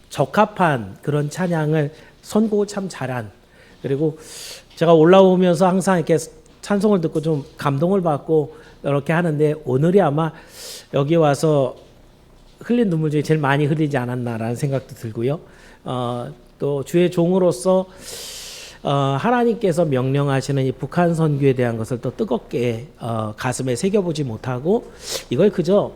적합한 그런 찬양을 선곡을 참 잘한, 그리고 제가 올라오면서 항상 이렇게 찬송을 듣고 좀 감동을 받고 이렇게 하는데, 오늘이 아마 여기 와서 흘린 눈물 중에 제일 많이 흘리지 않았나라는 생각도 들고요. 또 주의 종으로서 하나님께서 명령하시는 이 북한 선교에 대한 것을 또 뜨겁게 가슴에 새겨보지 못하고 이걸 그저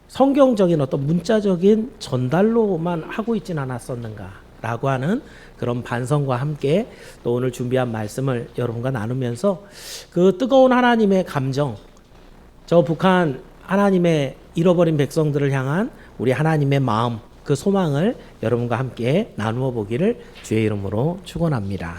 성경적인 어떤 문자적인 전달로만 하고 있진 않았었는가라고 하는 그런 반성과 함께 또 오늘 준비한 말씀을 여러분과 나누면서 그 뜨거운 하나님의 감정, 저 북한 하나님의 잃어버린 백성들을 향한 우리 하나님의 마음, 그 소망을 여러분과 함께 나누어 보기를 주의 이름으로 축원합니다.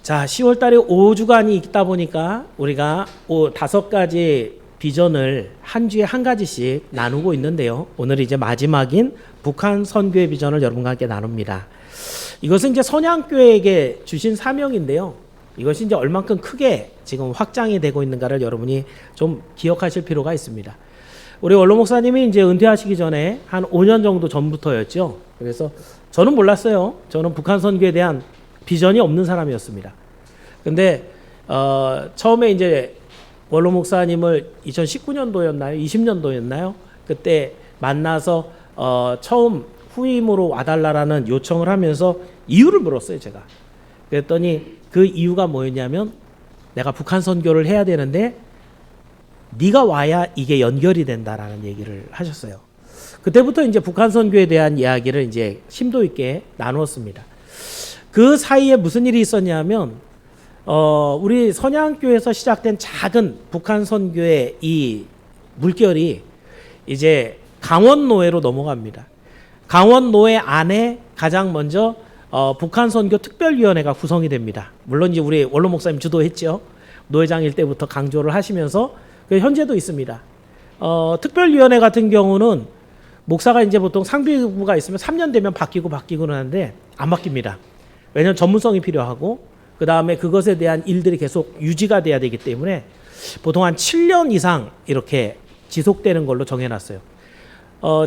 자, 10월 달에 5주간이 있다 보니까 우리가 5가지 비전을 한 주에 한 가지씩 나누고 있는데요. 오늘 이제 마지막인 북한 선교의 비전을 여러분과 함께 나눕니다. 이것은 이제 선양교회에게 주신 사명인데요. 이것이 이제 얼만큼 크게 지금 확장이 되고 있는가를 여러분이 좀 기억하실 필요가 있습니다. 우리 원로 목사님이 이제 은퇴하시기 전에 한 5년 정도 전부터였죠. 그래서 저는 몰랐어요. 저는 북한 선교에 대한 비전이 없는 사람이었습니다. 근데 처음에 이제 원로 목사님을 2019년도였나요? 20년도였나요? 그때 만나서 처음 후임으로 와달라라는 요청을 하면서 이유를 물었어요, 제가. 그랬더니 그 이유가 뭐였냐면, 내가 북한 선교를 해야 되는데 네가 와야 이게 연결이 된다라는 얘기를 하셨어요. 그때부터 이제 북한 선교에 대한 이야기를 이제 심도 있게 나누었습니다. 그 사이에 무슨 일이 있었냐면, 우리 선양교에서 시작된 작은 북한 선교의 이 물결이 이제 강원노회로 넘어갑니다. 강원노회 안에 가장 먼저 북한 선교 특별위원회가 구성이 됩니다. 물론 이제 우리 원로 목사님 주도했죠. 노회장일 때부터 강조를 하시면서 현재도 있습니다. 특별위원회 같은 경우는 목사가 이제 보통 상비부가 있으면 3년 되면 바뀌고는 하는데 안 바뀝니다. 왜냐하면 전문성이 필요하고 그 다음에 그것에 대한 일들이 계속 유지가 돼야 되기 때문에 보통 한 7년 이상 이렇게 지속되는 걸로 정해놨어요.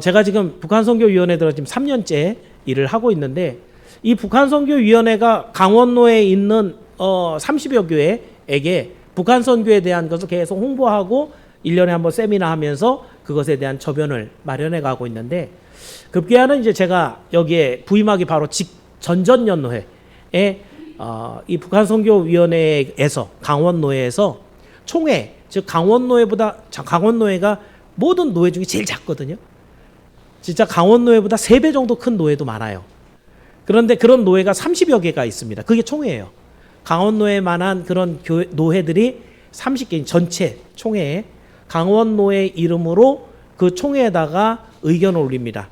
제가 지금 북한선교위원회 들어 지금 3년째 일을 하고 있는데, 이 북한선교위원회가 강원로에 있는 30여 교회에게 북한선교에 대한 것을 계속 홍보하고 1년에 한번 세미나 하면서 그것에 대한 저변을 마련해 가고 있는데, 급기야는 이제 제가 여기에 부임하기 바로 전전연회에 이 북한선교위원회에서 강원노회에서 총회, 즉 강원노회가 모든 노회 중에 제일 작거든요. 진짜 강원노회보다 3배 정도 큰 노회도 많아요. 그런데 그런 노회가 30여 개가 있습니다. 그게 총회예요. 강원노회만한 그런 노회들이 30개, 전체 총회에 강원노회 이름으로 그 총회에다가 의견을 올립니다.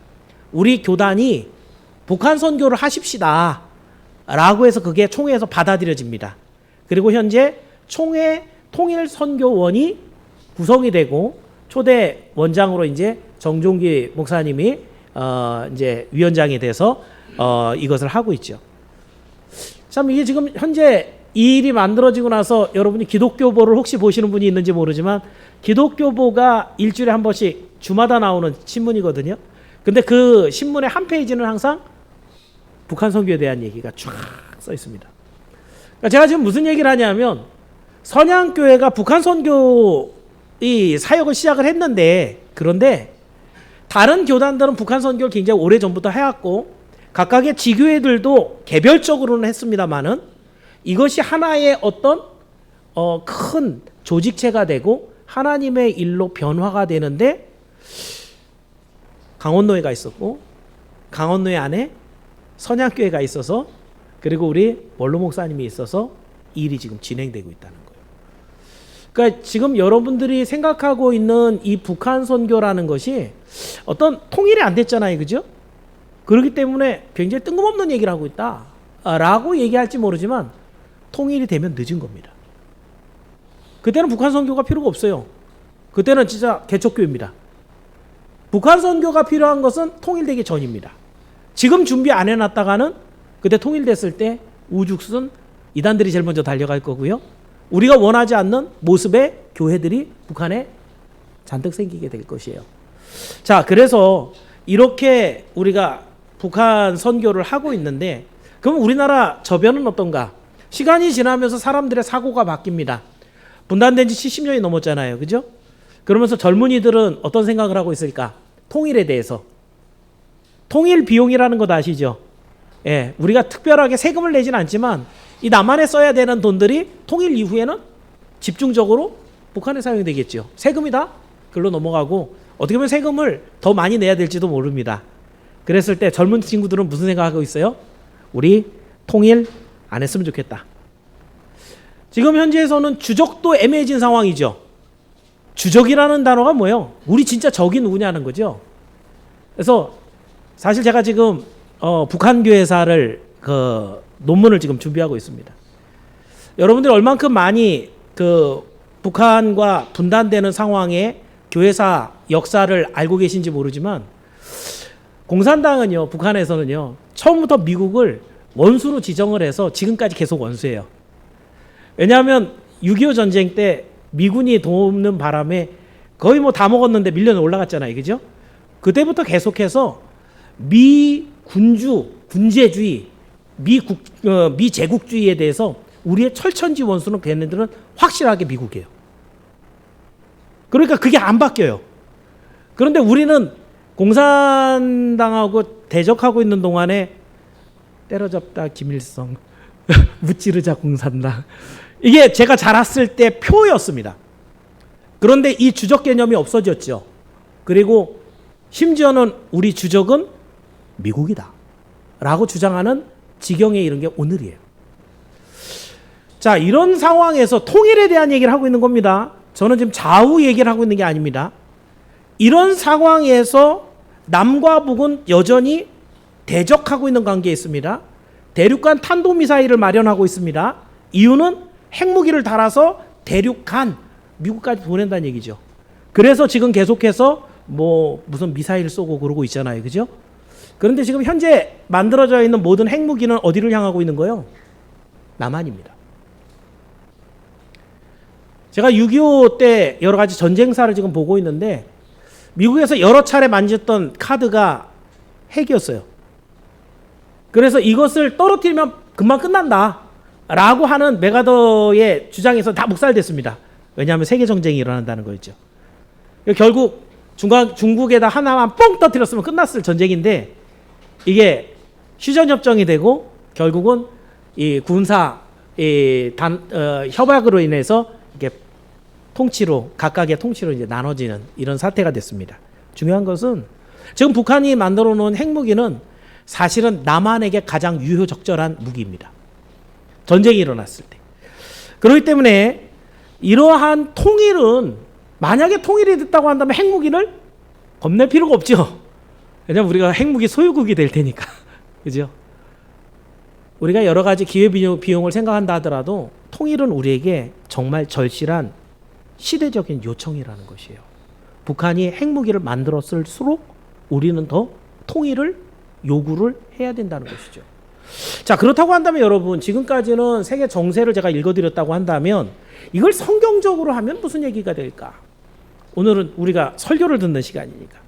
우리 교단이 북한 선교를 하십시다 라고 해서 그게 총회에서 받아들여집니다. 그리고 현재 총회 통일선교원이 구성이 되고 초대 원장으로 이제 정종기 목사님이 이제 위원장이 돼서 이것을 하고 있죠. 참 이게 지금 현재 이 일이 만들어지고 나서 여러분이 기독교보를 혹시 보시는 분이 있는지 모르지만, 기독교보가 일주일에 한 번씩 주마다 나오는 신문이거든요. 근데 그 신문의 한 페이지는 항상 북한 선교에 대한 얘기가 쫙 써 있습니다. 그러니까 제가 지금 무슨 얘기를 하냐면, 선양교회가 북한 선교 이 사역을 시작을 했는데, 그런데 다른 교단들은 북한 선교를 굉장히 오래 전부터 해왔고 각각의 지교회들도 개별적으로는 했습니다만은, 이것이 하나의 어떤 큰 조직체가 되고 하나님의 일로 변화가 되는데, 강원노회가 있었고 강원노회 안에 선양교회가 있어서, 그리고 우리 원로 목사님이 있어서 이 일이 지금 진행되고 있다는 거예요. 그러니까 지금 여러분들이 생각하고 있는 이 북한 선교라는 것이 어떤 통일이 안 됐잖아요, 그죠? 그렇기 때문에 굉장히 뜬금없는 얘기를 하고 있다라고 얘기할지 모르지만, 통일이 되면 늦은 겁니다. 그때는 북한 선교가 필요가 없어요. 그때는 진짜 개척교회입니다. 북한 선교가 필요한 것은 통일되기 전입니다. 지금 준비 안 해놨다가는 그때 통일됐을 때 우죽순 이단들이 제일 먼저 달려갈 거고요. 우리가 원하지 않는 모습의 교회들이 북한에 잔뜩 생기게 될 것이에요. 자, 그래서 이렇게 우리가 북한 선교를 하고 있는데, 그럼 우리나라 저변은 어떤가? 시간이 지나면서 사람들의 사고가 바뀝니다. 분단된 지 70년이 넘었잖아요. 그죠? 그러면서 젊은이들은 어떤 생각을 하고 있을까? 통일에 대해서. 통일 비용이라는 것 아시죠? 예, 우리가 특별하게 세금을 내진 않지만 이 남한에 써야 되는 돈들이 통일 이후에는 집중적으로 북한에 사용이 되겠죠. 세금이 다 글로 넘어가고 어떻게 보면 세금을 더 많이 내야 될지도 모릅니다. 그랬을 때 젊은 친구들은 무슨 생각하고 있어요? 우리 통일 안 했으면 좋겠다. 지금 현재에서는 주적도 애매해진 상황이죠. 주적이라는 단어가 뭐예요? 우리 진짜 적이 누구냐는 거죠. 그래서 사실 제가 지금 북한 교회사를 논문을 지금 준비하고 있습니다. 여러분들이 얼만큼 많이 북한과 분단되는 상황에 교회사 역사를 알고 계신지 모르지만, 공산당은요, 북한에서는요, 처음부터 미국을 원수로 지정을 해서 지금까지 계속 원수예요. 왜냐하면 6.25 전쟁 때 미군이 돕는 바람에 거의 뭐 다 먹었는데 밀려는 올라갔잖아요. 그죠? 그때부터 계속해서 미 군제주의, 미 제국주의에 대해서 우리의 철천지 원수는 걔네들은 확실하게 미국이에요. 그러니까 그게 안 바뀌어요. 그런데 우리는 공산당하고 대적하고 있는 동안에 때려잡다 김일성, 무찌르자 공산당, 이게 제가 자랐을 때 표였습니다. 그런데 이 주적 개념이 없어졌죠. 그리고 심지어는 우리 주적은 미국이다 라고 주장하는 지경에 이른 게 오늘이에요. 자, 이런 상황에서 통일에 대한 얘기를 하고 있는 겁니다. 저는 지금 좌우 얘기를 하고 있는 게 아닙니다. 이런 상황에서 남과 북은 여전히 대적하고 있는 관계에 있습니다. 대륙간 탄도미사일을 마련하고 있습니다. 이유는 핵무기를 달아서 대륙간 미국까지 보낸다는 얘기죠. 그래서 지금 계속해서 무슨 미사일 쏘고 그러고 있잖아요. 그죠? 그런데 지금 현재 만들어져 있는 모든 핵무기는 어디를 향하고 있는 거예요? 남한입니다. 제가 6.25 때 여러 가지 전쟁사를 지금 보고 있는데, 미국에서 여러 차례 만졌던 카드가 핵이었어요. 그래서 이것을 떨어뜨리면 금방 끝난다 라고 하는 메가더의 주장에서 다 묵살됐습니다. 왜냐하면 세계정쟁이 일어난다는 거였죠. 결국 중국에다 하나만 뻥 터뜨렸으면 끝났을 전쟁인데, 이게 휴전협정이 되고 결국은 이 군사 협약으로 인해서 이게 각각의 통치로 이제 나눠지는 이런 사태가 됐습니다. 중요한 것은 지금 북한이 만들어 놓은 핵무기는 사실은 남한에게 가장 유효적절한 무기입니다. 전쟁이 일어났을 때. 그렇기 때문에 이러한 통일은, 만약에 통일이 됐다고 한다면 핵무기를 겁낼 필요가 없죠. 왜냐하면 우리가 핵무기 소유국이 될 테니까. 그죠? 우리가 여러 가지 기회비용을 생각한다 하더라도 통일은 우리에게 정말 절실한 시대적인 요청이라는 것이에요. 북한이 핵무기를 만들었을수록 우리는 더 통일을 요구를 해야 된다는 것이죠. 자, 그렇다고 한다면 여러분, 지금까지는 세계 정세를 제가 읽어드렸다고 한다면 이걸 성경적으로 하면 무슨 얘기가 될까? 오늘은 우리가 설교를 듣는 시간이니까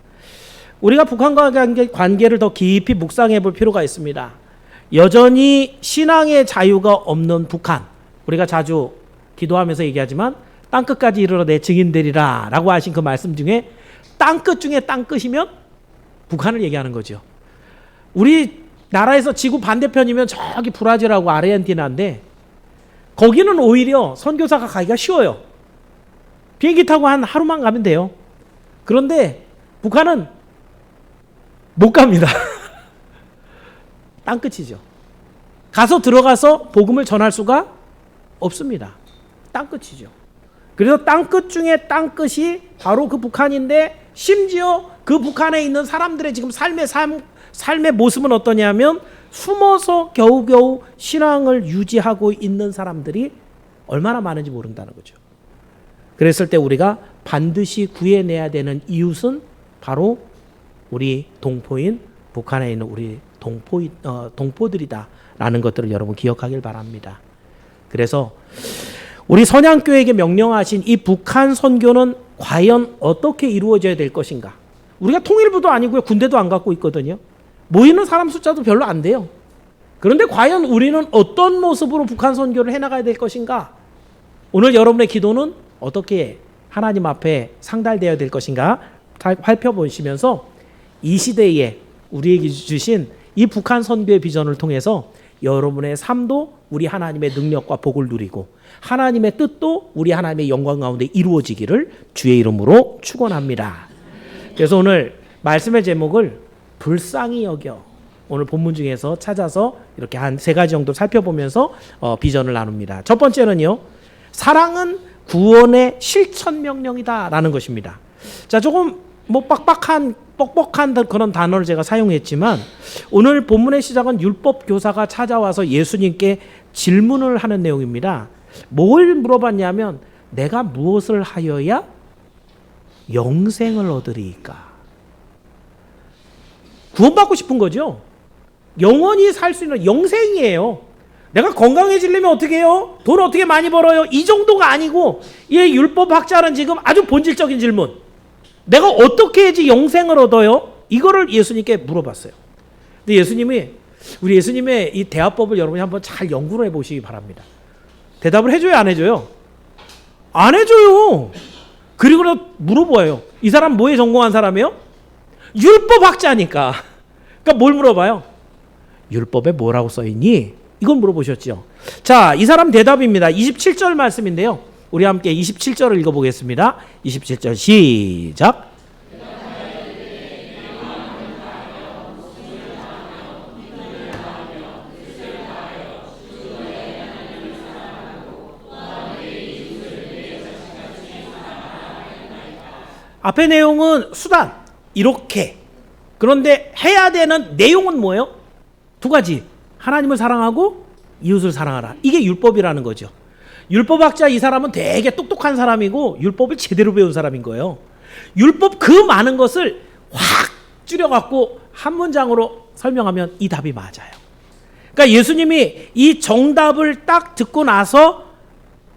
우리가 북한과 관계를 더 깊이 묵상해 볼 필요가 있습니다. 여전히 신앙의 자유가 없는 북한, 우리가 자주 기도하면서 얘기하지만 땅끝까지 이르러 내 증인 되리라 라고 하신 그 말씀 중에 땅끝 중에 땅끝이면 북한을 얘기하는 거죠. 우리 나라에서 지구 반대편이면 저기 브라질하고 아르헨티나인데, 거기는 오히려 선교사가 가기가 쉬워요. 비행기 타고 한 하루만 가면 돼요. 그런데 북한은 못 갑니다. 땅끝이죠. 가서 들어가서 복음을 전할 수가 없습니다. 땅끝이죠. 그래서 땅끝 중에 땅끝이 바로 그 북한인데, 심지어 그 북한에 있는 사람들의 지금 삶의 모습은 어떠냐면, 숨어서 겨우겨우 신앙을 유지하고 있는 사람들이 얼마나 많은지 모른다는 거죠. 그랬을 때 우리가 반드시 구해내야 되는 이웃은 바로 우리 동포인 북한에 있는 우리 동포들이다라는 것들을 여러분 기억하길 바랍니다. 그래서 우리 선양교회에게 명령하신 이 북한 선교는 과연 어떻게 이루어져야 될 것인가? 우리가 통일부도 아니고요, 군대도 안 갖고 있거든요. 모이는 사람 숫자도 별로 안 돼요. 그런데 과연 우리는 어떤 모습으로 북한 선교를 해나가야 될 것인가? 오늘 여러분의 기도는 어떻게 하나님 앞에 상달되어야 될 것인가 살펴보시면서 이 시대에 우리에게 주신 이 북한 선교의 비전을 통해서 여러분의 삶도 우리 하나님의 능력과 복을 누리고 하나님의 뜻도 우리 하나님의 영광 가운데 이루어지기를 주의 이름으로 축원합니다. 그래서 오늘 말씀의 제목을 불쌍히 여겨, 오늘 본문 중에서 찾아서 이렇게 한 3가지 정도 살펴보면서 비전을 나눕니다. 첫 번째는요, 사랑은 구원의 실천 명령이다라는 것입니다. 자, 조금 뻑뻑한 그런 단어를 제가 사용했지만 오늘 본문의 시작은 율법 교사가 찾아와서 예수님께 질문을 하는 내용입니다. 뭘 물어봤냐면 내가 무엇을 하여야 영생을 얻으리이까? 구원받고 싶은 거죠. 영원히 살 수 있는 영생이에요. 내가 건강해지려면 어떻게 해요? 돈 어떻게 많이 벌어요? 이 정도가 아니고 이 율법학자는 지금 아주 본질적인 질문. 내가 어떻게 해야지 영생을 얻어요? 이거를 예수님께 물어봤어요. 근데 우리 예수님의 이 대화법을 여러분이 한번 잘 연구를 해보시기 바랍니다. 대답을 해줘요, 안 해줘요? 안 해줘요. 그리고 물어봐요. 이 사람 뭐에 전공한 사람이에요? 율법학자니까. 그러니까 뭘 물어봐요? 율법에 뭐라고 써있니? 이걸 물어보셨죠. 자, 이 사람 대답입니다. 27절 말씀인데요. 우리 함께 27절을 읽어보겠습니다. 27절 시작. 앞의 내용은 수단, 이렇게. 그런데 해야 되는 내용은 뭐예요? 2가지. 하나님을 사랑하고 이웃을 사랑하라. 이게 율법이라는 거죠. 율법학자 이 사람은 되게 똑똑한 사람이고 율법을 제대로 배운 사람인 거예요. 율법 그 많은 것을 확 줄여갖고 한 문장으로 설명하면 이 답이 맞아요. 그러니까 예수님이 이 정답을 딱 듣고 나서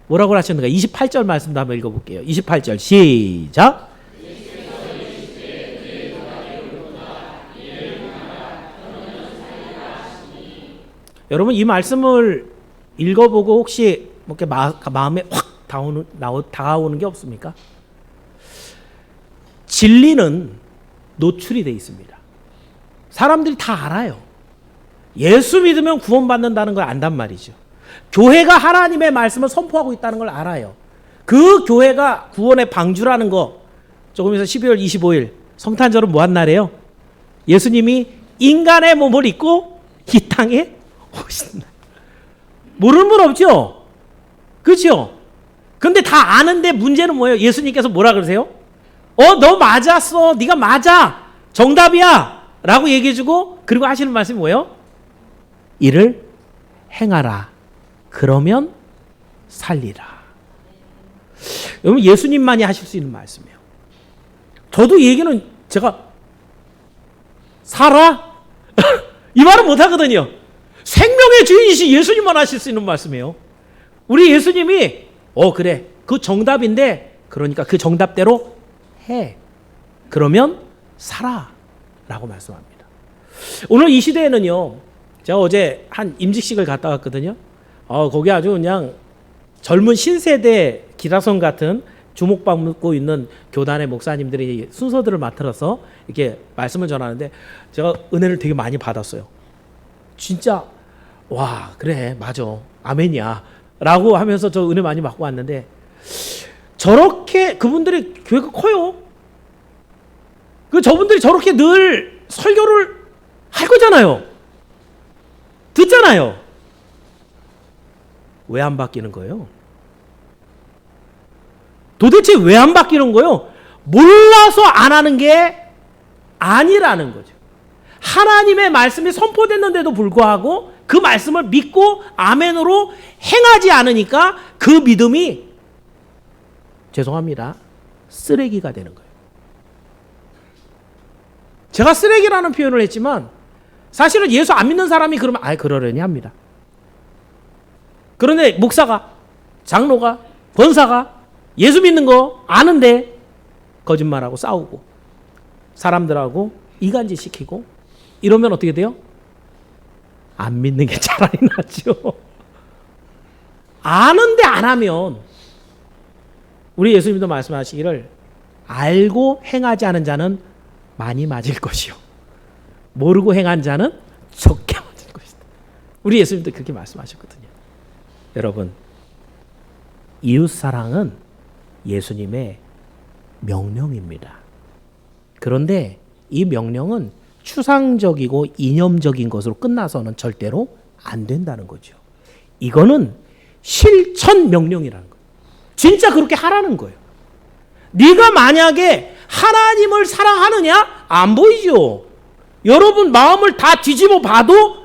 뭐라고 하셨는가? 28절 말씀도 한번 읽어볼게요. 28절 시작. 여러분 이 말씀을 읽어보고 혹시 이렇게 마음에 확 다가오는 게 없습니까? 진리는 노출이 되어 있습니다. 사람들이 다 알아요. 예수 믿으면 구원받는다는 걸 안단 말이죠. 교회가 하나님의 말씀을 선포하고 있다는 걸 알아요. 그 교회가 구원의 방주라는 거. 조금 있어 12월 25일 성탄절은 뭐한 날이에요? 예수님이 인간의 몸을 입고 이 땅에 오신 날. 모르는 분 없죠? 그렇죠? 근데 다 아는데 문제는 뭐예요? 예수님께서 뭐라 그러세요? 너 맞았어. 네가 맞아. 정답이야. 라고 얘기해주고 그리고 하시는 말씀이 뭐예요? 이를 행하라. 그러면 살리라. 여러분 예수님만이 하실 수 있는 말씀이에요. 저도 이 얘기는 제가 살아? 이 말은 못하거든요. 생명의 주인이신 예수님만 하실 수 있는 말씀이에요. 우리 예수님이 그래 그 정답인데 그러니까 그 정답대로 해. 그러면 살아 라고 말씀합니다. 오늘 이 시대에는요, 제가 어제 한 임직식을 갔다 왔거든요. 거기 아주 그냥 젊은 신세대 기라성 같은 주목받고 있는 교단의 목사님들이 순서들을 맡아서 이렇게 말씀을 전하는데 제가 은혜를 되게 많이 받았어요. 진짜 와 그래 맞아 아멘이야 라고 하면서 저 은혜 많이 받고 왔는데 저렇게 그분들이 교회가 커요. 저분들이 저렇게 늘 설교를 할 거잖아요. 듣잖아요. 왜 안 바뀌는 거예요? 도대체 왜 안 바뀌는 거예요? 몰라서 안 하는 게 아니라는 거죠. 하나님의 말씀이 선포됐는데도 불구하고 그 말씀을 믿고 아멘으로 행하지 않으니까 그 믿음이 죄송합니다. 쓰레기가 되는 거예요. 제가 쓰레기라는 표현을 했지만 사실은 예수 안 믿는 사람이 그러면 그러려니 합니다. 그런데 목사가, 장로가, 권사가 예수 믿는 거 아는데 거짓말하고 싸우고 사람들하고 이간질 시키고 이러면 어떻게 돼요? 안 믿는 게 차라리 낫죠. 아는데 안 하면 우리 예수님도 말씀하시기를 알고 행하지 않은 자는 많이 맞을 것이요 모르고 행한 자는 적게 맞을 것이다. 우리 예수님도 그렇게 말씀하셨거든요. 여러분, 이웃사랑은 예수님의 명령입니다. 그런데 이 명령은 추상적이고 이념적인 것으로 끝나서는 절대로 안 된다는 거죠. 이거는 실천 명령이라는 거예요. 진짜 그렇게 하라는 거예요. 네가 만약에 하나님을 사랑하느냐? 안 보이죠. 여러분 마음을 다 뒤집어 봐도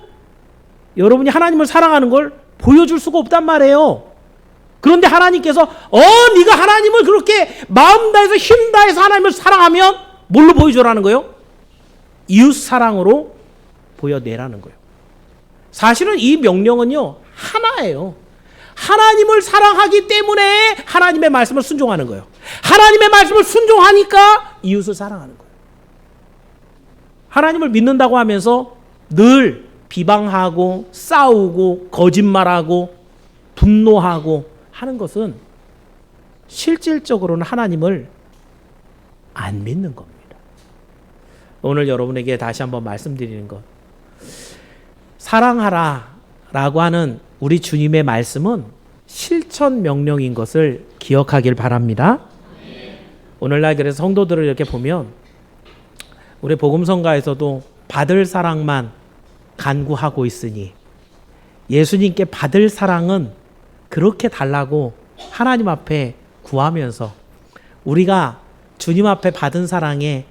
여러분이 하나님을 사랑하는 걸 보여줄 수가 없단 말이에요. 그런데 하나님께서 네가 하나님을 그렇게 마음 다해서 힘 다해서 하나님을 사랑하면 뭘로 보여주라는 거예요? 이웃 사랑으로 보여내라는 거예요. 사실은 이 명령은요 하나예요. 하나님을 사랑하기 때문에 하나님의 말씀을 순종하는 거예요. 하나님의 말씀을 순종하니까 이웃을 사랑하는 거예요. 하나님을 믿는다고 하면서 늘 비방하고 싸우고 거짓말하고 분노하고 하는 것은 실질적으로는 하나님을 안 믿는 겁니다. 오늘 여러분에게 다시 한번 말씀드리는 것, 사랑하라 라고 하는 우리 주님의 말씀은 실천 명령인 것을 기억하길 바랍니다. 오늘날 그래서 성도들을 이렇게 보면 우리 복음성가에서도 받을 사랑만 간구하고 있으니 예수님께 받을 사랑은 그렇게 달라고 하나님 앞에 구하면서 우리가 주님 앞에 받은 사랑의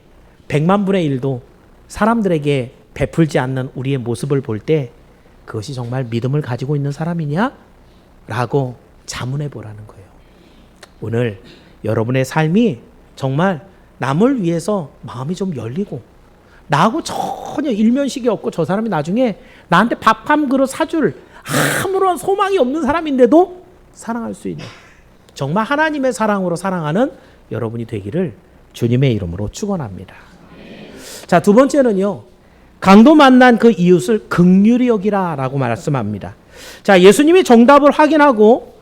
100만 분의 1도 사람들에게 베풀지 않는 우리의 모습을 볼 때 그것이 정말 믿음을 가지고 있는 사람이냐? 라고 자문해 보라는 거예요. 오늘 여러분의 삶이 정말 남을 위해서 마음이 좀 열리고 나하고 전혀 일면식이 없고 저 사람이 나중에 나한테 밥 한 그릇 사줄 아무런 소망이 없는 사람인데도 사랑할 수 있는 정말 하나님의 사랑으로 사랑하는 여러분이 되기를 주님의 이름으로 축원합니다. 자, 두 번째는요. 강도 만난 그 이웃을 긍휼히 여기라 라고 말씀합니다. 자, 예수님이 정답을 확인하고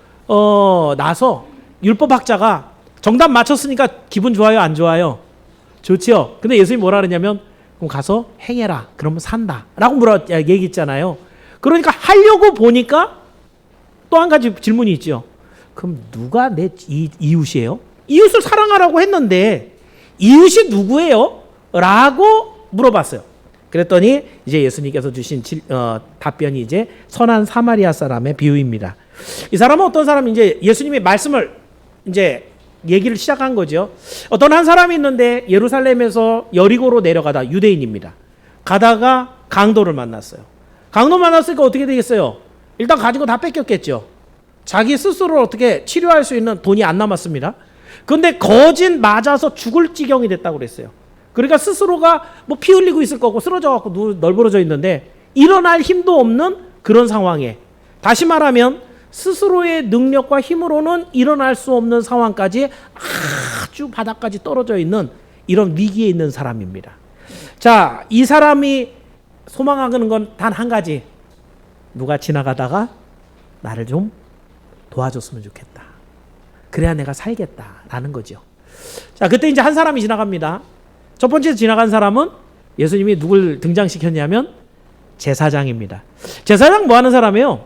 나서 율법학자가 정답 맞췄으니까 기분 좋아요, 안 좋아요? 좋지요. 근데 예수님이 뭐라 그러냐면 그럼 가서 행해라. 그러면 산다. 라고 얘기했잖아요. 그러니까 하려고 보니까 또 한 가지 질문이 있죠. 그럼 누가 내 이웃이에요? 이웃을 사랑하라고 했는데 이웃이 누구예요? 라고 물어봤어요. 그랬더니 이제 예수님께서 주신 답변이 이제 선한 사마리아 사람의 비유입니다. 이 사람은 어떤 사람이 이제 예수님의 말씀을 이제 얘기를 시작한 거죠. 어떤 한 사람이 있는데 예루살렘에서 여리고로 내려가다 유대인입니다. 가다가 강도를 만났어요. 강도 만났으니까 어떻게 되겠어요? 일단 가진 거 다 뺏겼겠죠. 자기 스스로 어떻게 치료할 수 있는 돈이 안 남았습니다. 그런데 거진 맞아서 죽을 지경이 됐다고 그랬어요. 그러니까 스스로가 뭐 피 흘리고 있을 거고 쓰러져 갖고 널브러져 있는데 일어날 힘도 없는 그런 상황에, 다시 말하면 스스로의 능력과 힘으로는 일어날 수 없는 상황까지 아주 바닥까지 떨어져 있는 이런 위기에 있는 사람입니다. 자, 이 사람이 소망하는 건 단 한 가지. 누가 지나가다가 나를 좀 도와줬으면 좋겠다. 그래야 내가 살겠다라는 거죠. 자, 그때 이제 한 사람이 지나갑니다. 첫 번째 지나간 사람은 예수님이 누굴 등장시켰냐면 제사장입니다. 제사장 뭐 하는 사람이에요?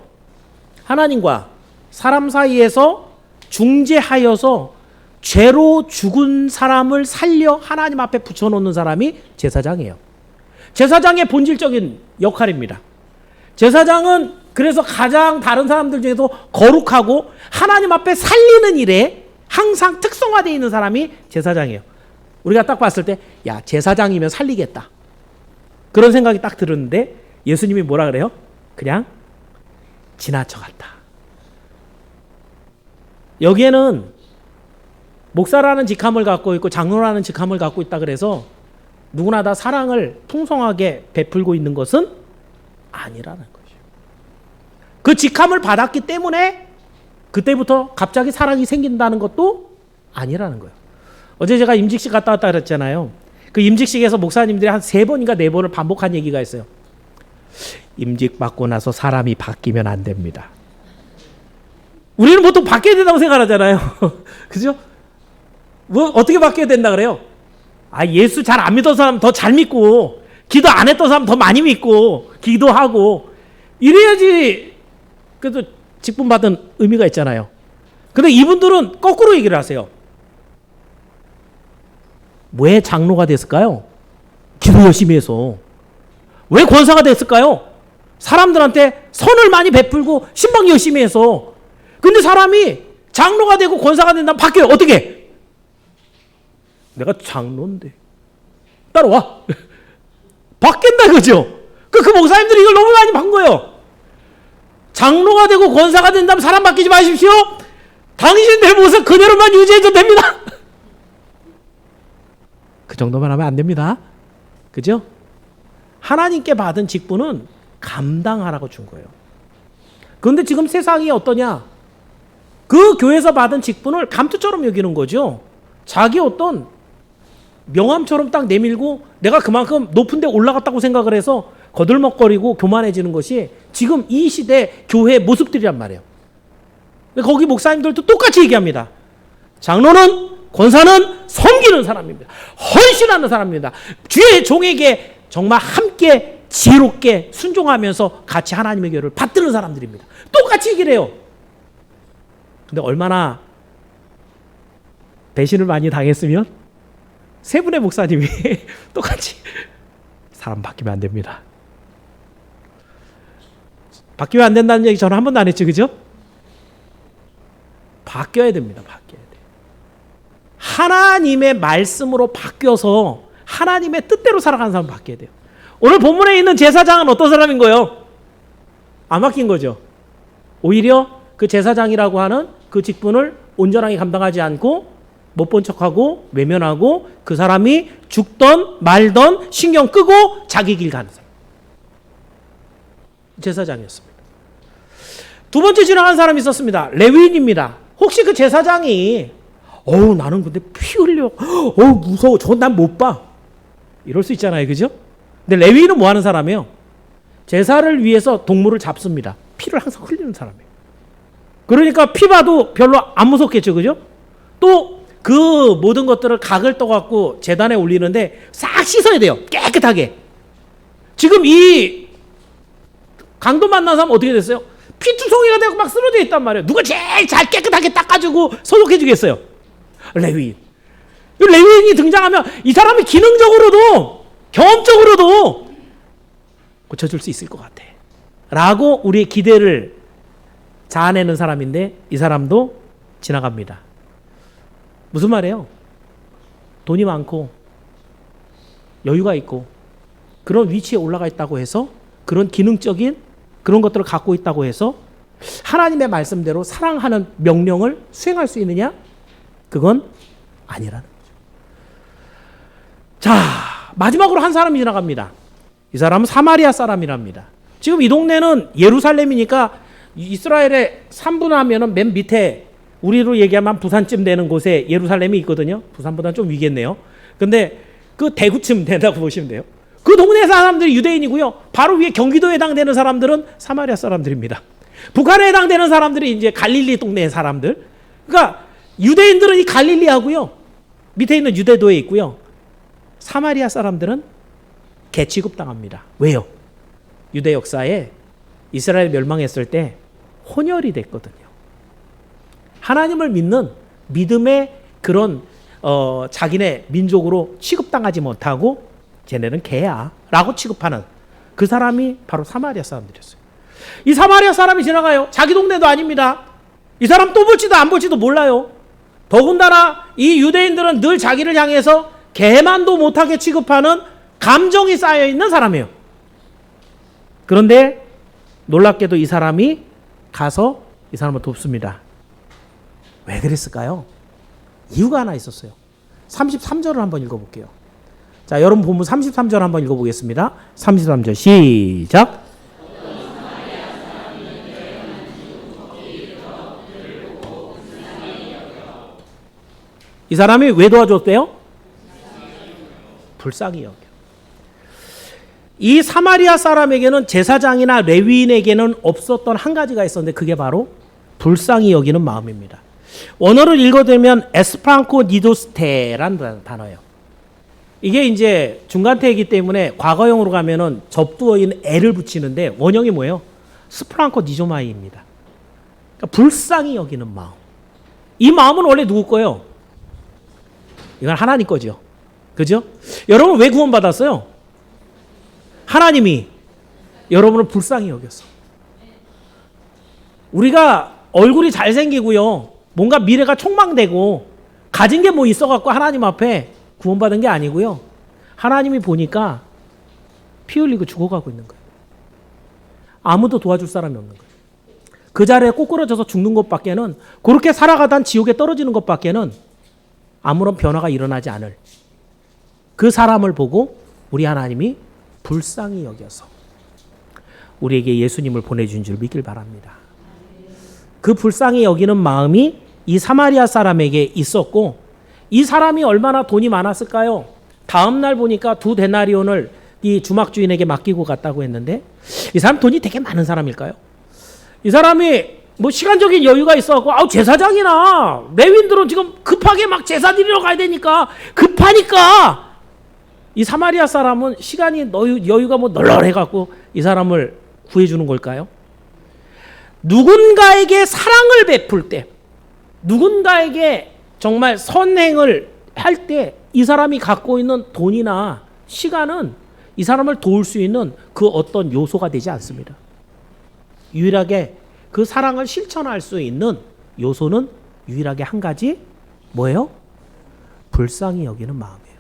하나님과 사람 사이에서 중재하여서 죄로 죽은 사람을 살려 하나님 앞에 붙여놓는 사람이 제사장이에요. 제사장의 본질적인 역할입니다. 제사장은 그래서 가장 다른 사람들 중에서 거룩하고 하나님 앞에 살리는 일에 항상 특성화되어 있는 사람이 제사장이에요. 우리가 딱 봤을 때 야, 제사장이면 살리겠다. 그런 생각이 딱 들었는데 예수님이 뭐라 그래요? 그냥 지나쳐갔다. 여기에는 목사라는 직함을 갖고 있고 장로라는 직함을 갖고 있다 그래서 누구나 다 사랑을 풍성하게 베풀고 있는 것은 아니라는 거죠. 그 직함을 받았기 때문에 그때부터 갑자기 사랑이 생긴다는 것도 아니라는 거예요. 어제 제가 임직식 갔다 왔다 그랬잖아요. 그 임직식에서 목사님들이 한 3번인가 4번을 반복한 얘기가 있어요. 임직 받고 나서 사람이 바뀌면 안 됩니다. 우리는 보통 바뀌어야 된다고 생각하잖아요. 그죠? 뭐 어떻게 바뀌어야 된다 그래요? 예수 잘 안 믿던 사람 더 잘 믿고, 기도 안 했던 사람 더 많이 믿고, 기도하고 이래야지 그래도 직분 받은 의미가 있잖아요. 근데 이분들은 거꾸로 얘기를 하세요. 왜 장로가 됐을까요? 기도 열심히 해서. 왜 권사가 됐을까요? 사람들한테 선을 많이 베풀고 신방 열심히 해서. 근데 사람이 장로가 되고 권사가 된다면 바뀌어요. 어떻게? 내가 장로인데 따라와. 바뀐다 그죠? 그 목사님들이 이걸 너무 많이 반 거예요. 장로가 되고 권사가 된다면 사람 바뀌지 마십시오. 당신들 모습 그대로만 유지해도 됩니다. 그 정도만 하면 안 됩니다. 그죠? 하나님께 받은 직분은 감당하라고 준 거예요. 그런데 지금 세상이 어떠냐? 그 교회에서 받은 직분을 감투처럼 여기는 거죠. 자기 어떤 명함처럼 딱 내밀고 내가 그만큼 높은 데 올라갔다고 생각을 해서 거들먹거리고 교만해지는 것이 지금 이 시대 교회의 모습들이란 말이에요. 거기 목사님들도 똑같이 얘기합니다. 장로는, 권사는 섬기는 사람입니다. 헌신하는 사람입니다. 주의 종에게 정말 함께 지혜롭게 순종하면서 같이 하나님의 교회를 받드는 사람들입니다. 똑같이 얘기를 해요. 근데 얼마나 배신을 많이 당했으면 세 분의 목사님이 똑같이 사람 바뀌면 안 됩니다. 바뀌면 안 된다는 얘기 저는 한 번도 안 했죠. 그죠? 바뀌어야 됩니다. 바뀌어야 돼요. 하나님의 말씀으로 바뀌어서 하나님의 뜻대로 살아가는 사람 바뀌어야 돼요. 오늘 본문에 있는 제사장은 어떤 사람인 거예요? 안 바뀐 거죠. 오히려 그 제사장이라고 하는 그 직분을 온전하게 감당하지 않고 못 본 척하고 외면하고 그 사람이 죽던 말던 신경 끄고 자기 길 가는 사람. 제사장이었습니다. 두 번째 지나간 사람이 있었습니다. 레위인입니다. 혹시 그 제사장이 나는 근데 피 흘려. 무서워. 저건 난 못 봐. 이럴 수 있잖아요. 그죠? 근데 레위인은 뭐 하는 사람이에요? 제사를 위해서 동물을 잡습니다. 피를 항상 흘리는 사람이에요. 그러니까 피 봐도 별로 안 무섭겠죠. 그죠? 또 그 모든 것들을 각을 떠갖고 제단에 올리는데 싹 씻어야 돼요. 깨끗하게. 지금 이 강도 만난 사람 어떻게 됐어요? 피투성이가 되고 막 쓰러져 있단 말이에요. 누가 제일 잘 깨끗하게 닦아주고 소독해 주겠어요? 레위인. 레위인이 등장하면 이 사람이 기능적으로도 경험적으로도 고쳐줄 수 있을 것 같아 라고 우리의 기대를 자아내는 사람인데 이 사람도 지나갑니다. 무슨 말이에요? 돈이 많고 여유가 있고 그런 위치에 올라가 있다고 해서 그런 기능적인 그런 것들을 갖고 있다고 해서 하나님의 말씀대로 사랑하는 명령을 수행할 수 있느냐? 그건 아니라는 거죠. 자, 마지막으로 한 사람이 지나갑니다. 이 사람은 사마리아 사람이랍니다. 지금 이 동네는 예루살렘이니까 이스라엘의 3분 하면은 맨 밑에 우리로 얘기하면 부산쯤 되는 곳에 예루살렘이 있거든요. 부산보다는 좀 위겠네요. 근데 그 대구쯤 된다고 보시면 돼요. 그 동네 사람들이 유대인이고요. 바로 위에 경기도에 해당되는 사람들은 사마리아 사람들입니다. 북한에 해당되는 사람들이 이제 갈릴리 동네의 사람들. 그러니까 유대인들은 이 갈릴리하고요. 밑에 있는 유대도에 있고요. 사마리아 사람들은 개 취급당합니다. 왜요? 유대 역사에 이스라엘 멸망했을 때 혼혈이 됐거든요. 하나님을 믿는 믿음의 그런 자기네 민족으로 취급당하지 못하고 쟤네는 개야 라고 취급하는 그 사람이 바로 사마리아 사람들이었어요. 이 사마리아 사람이 지나가요. 자기 동네도 아닙니다. 이 사람 또 볼지도 안 볼지도 몰라요. 더군다나 이 유대인들은 늘 자기를 향해서 개만도 못하게 취급하는 감정이 쌓여있는 사람이에요. 그런데 놀랍게도 이 사람이 가서 이 사람을 돕습니다. 왜 그랬을까요? 이유가 하나 있었어요. 33절을 한번 읽어볼게요. 자, 여러분 본문 33절 한번 읽어보겠습니다. 33절 시작. 이 사람이 왜 도와줬대요? 불쌍히 여겨. 이 사마리아 사람에게는 제사장이나 레위인에게는 없었던 한 가지가 있었는데 그게 바로 불쌍히 여기는 마음입니다. 원어를 읽어드리면 에스프랑코 니도스테란 단어예요. 이게 이제 중간태이기 때문에 과거형으로 가면은 접두어인 에를 붙이는데 원형이 뭐예요? 스프랑코 니조마이입니다. 그러니까 불쌍히 여기는 마음. 이 마음은 원래 누구 거예요? 이건 하나님 거죠. 그죠? 여러분 왜 구원받았어요? 하나님이 여러분을 불쌍히 여겼어. 우리가 얼굴이 잘생기고요. 뭔가 미래가 촉망되고 가진 게 뭐 있어갖고 하나님 앞에 구원받은 게 아니고요. 하나님이 보니까 피 흘리고 죽어가고 있는 거예요. 아무도 도와줄 사람이 없는 거예요. 그 자리에 꼬꾸라져서 죽는 것밖에는, 그렇게 살아가다 지옥에 떨어지는 것밖에는 아무런 변화가 일어나지 않을 그 사람을 보고 우리 하나님이 불쌍히 여겨서 우리에게 예수님을 보내준 줄 믿길 바랍니다. 그 불쌍히 여기는 마음이 이 사마리아 사람에게 있었고, 이 사람이 얼마나 돈이 많았을까요? 다음 날 보니까 2데나리온을 이 주막주인에게 맡기고 갔다고 했는데, 이 사람 돈이 되게 많은 사람일까요? 이 사람이 뭐 시간적인 여유가 있어갖고 제사장이나 레위인들은 지금 급하게 막 제사 드리러 가야 되니까 급하니까, 이 사마리아 사람은 시간이 여유가 뭐 널널해갖고 이 사람을 구해주는 걸까요? 누군가에게 사랑을 베풀 때, 누군가에게 정말 선행을 할 때 이 사람이 갖고 있는 돈이나 시간은 이 사람을 도울 수 있는 그 어떤 요소가 되지 않습니다. 유일하게 그 사랑을 실천할 수 있는 요소는 유일하게 한 가지, 뭐예요? 불쌍히 여기는 마음이에요.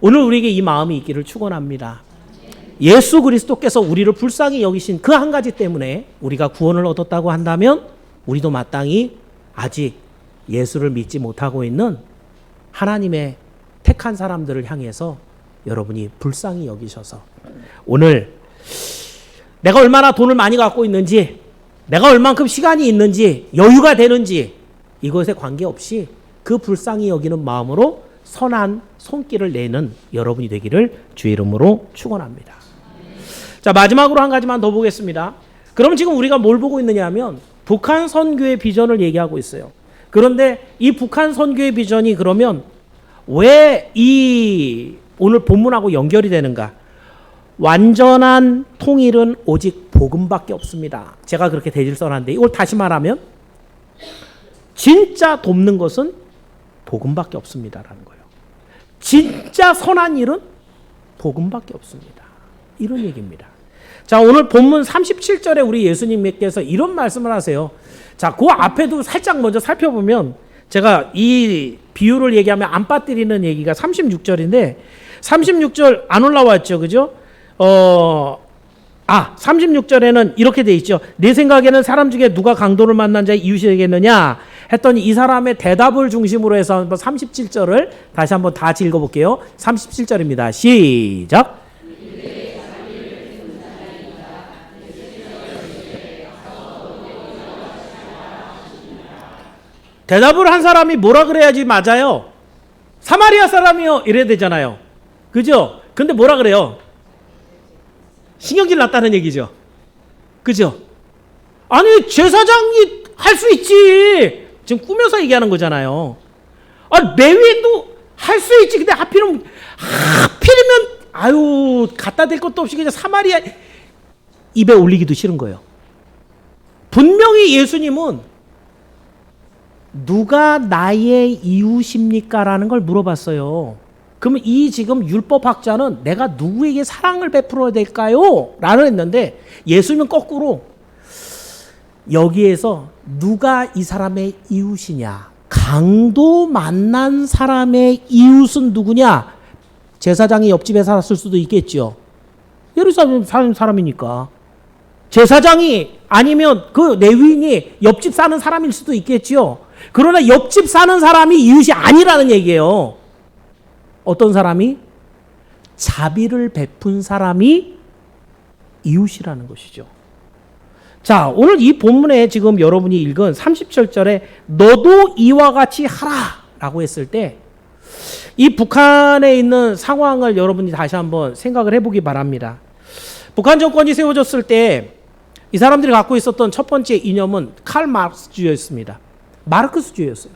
오늘 우리에게 이 마음이 있기를 축원합니다. 예수 그리스도께서 우리를 불쌍히 여기신 그 한 가지 때문에 우리가 구원을 얻었다고 한다면, 우리도 마땅히 아직 예수를 믿지 못하고 있는 하나님의 택한 사람들을 향해서 여러분이 불쌍히 여기셔서, 오늘 내가 얼마나 돈을 많이 갖고 있는지, 내가 얼만큼 시간이 있는지, 여유가 되는지, 이것에 관계없이 그 불쌍히 여기는 마음으로 선한 손길을 내는 여러분이 되기를 주의 이름으로 축원합니다. 자, 마지막으로 한 가지만 더 보겠습니다. 그럼 지금 우리가 뭘 보고 있느냐 하면 북한 선교의 비전을 얘기하고 있어요. 그런데 이 북한 선교의 비전이 그러면 왜 이 오늘 본문하고 연결이 되는가? 완전한 통일은 오직 복음밖에 없습니다. 제가 그렇게 대질 써놨는데, 이걸 다시 말하면 진짜 돕는 것은 복음밖에 없습니다라는 거예요. 진짜 선한 일은 복음밖에 없습니다. 이런 얘기입니다. 자, 오늘 본문 37절에 우리 예수님께서 이런 말씀을 하세요. 자, 그 앞에도 살짝 먼저 살펴보면, 제가 이 비유를 얘기하면 안 빠뜨리는 얘기가 36절인데 36절 안 올라왔죠. 그죠? 36절에는 이렇게 돼 있죠. 내 생각에는 사람 중에 누가 강도를 만난 자의 이웃이 되겠느냐 했더니, 이 사람의 대답을 중심으로 해서 한번 37절을 다시 한번 다 같이 읽어볼게요. 37절입니다. 시작. 대답을 한 사람이 뭐라 그래야지 맞아요? 사마리아 사람이요 이래야 되잖아요. 그죠? 근데 뭐라 그래요? 신경질 났다는 얘기죠. 그죠? 아니, 제사장이 할 수 있지. 지금 꾸며서 얘기하는 거잖아요. 레위인도 할 수 있지. 근데 하필이면 갖다 댈 것도 없이 그냥 사마리아 입에 올리기도 싫은 거예요. 분명히 예수님은 누가 나의 이웃입니까? 라는 걸 물어봤어요. 그러면 이 지금 율법학자는 내가 누구에게 사랑을 베풀어야 될까요? 라는 했는데, 예수님은 거꾸로 여기에서 누가 이 사람의 이웃이냐, 강도 만난 사람의 이웃은 누구냐? 제사장이 옆집에 살았을 수도 있겠죠. 예루살렘 사는 사람이니까. 제사장이 아니면 그 레위인이 옆집 사는 사람일 수도 있겠죠. 그러나 옆집 사는 사람이 이웃이 아니라는 얘기예요. 어떤 사람이? 자비를 베푼 사람이 이웃이라는 것이죠. 자, 오늘 이 본문에 지금 여러분이 읽은 37절에 너도 이와 같이 하라 라고 했을 때, 이 북한에 있는 상황을 여러분이 다시 한번 생각을 해보기 바랍니다. 북한 정권이 세워졌을 때 이 사람들이 갖고 있었던 첫 번째 이념은 칼 마르크스주의였습니다. 마르크스주의였어요.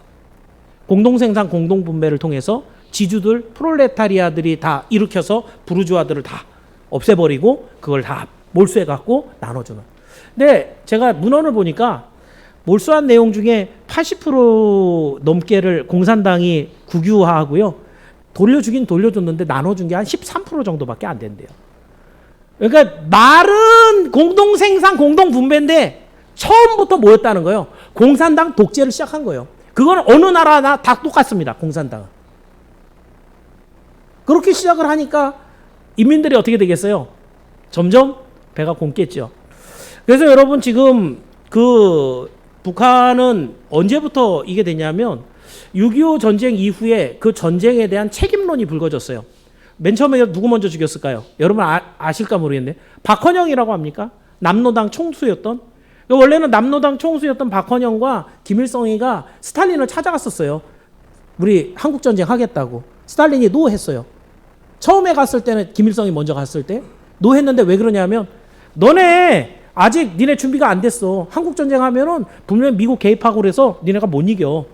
공동생산, 공동분배를 통해서 지주들, 프롤레타리아들이 다 일으켜서 부르주아들을 다 없애버리고 그걸 다 몰수해갖고 나눠주는. 근데 제가 문헌을 보니까 몰수한 내용 중에 80% 넘게를 공산당이 국유화하고요. 돌려주긴 돌려줬는데 나눠준 게 한 13% 정도밖에 안 된대요. 그러니까 말은 공동생산, 공동분배인데 처음부터 뭐였다는 거예요? 공산당 독재를 시작한 거예요. 그건 어느 나라나 다 똑같습니다. 공산당은. 그렇게 시작을 하니까 인민들이 어떻게 되겠어요? 점점 배가 곪겠죠. 그래서 여러분 지금 그 북한은 언제부터 이게 되냐면 6.25 전쟁 이후에 그 전쟁에 대한 책임론이 불거졌어요. 맨 처음에 누구 먼저 죽였을까요? 여러분 아실까 모르겠네. 박헌영이라고 합니까? 남노당 총수였던. 원래는 남노당 총수였던 박헌영과 김일성이가 스탈린을 찾아갔었어요. 우리 한국전쟁 하겠다고. 스탈린이 노했어요. 처음에 갔을 때는 김일성이 먼저 갔을 때 노했는데 왜 그러냐면 너네 아직 니네 준비가 안 됐어. 한국전쟁 하면은 분명히 미국 개입하고 그래서 니네가 못 이겨.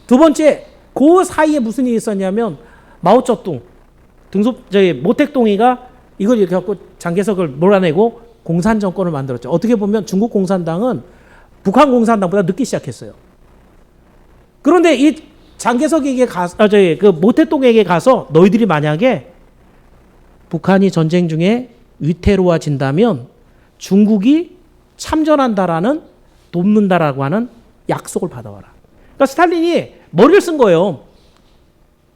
두 번째, 그 사이에 무슨 일이 있었냐면 마오쩌둥, 모택동이가 이걸 이렇게 갖고 장개석을 몰아내고 공산 정권을 만들었죠. 어떻게 보면 중국 공산당은 북한 공산당보다 늦게 시작했어요. 그런데 이 장개석에게 가서, 그 모택동에게 가서 너희들이 만약에 북한이 전쟁 중에 위태로워진다면 중국이 참전한다라는 돕는다라고 하는 약속을 받아와라. 그러니까 스탈린이 머리를 쓴 거예요.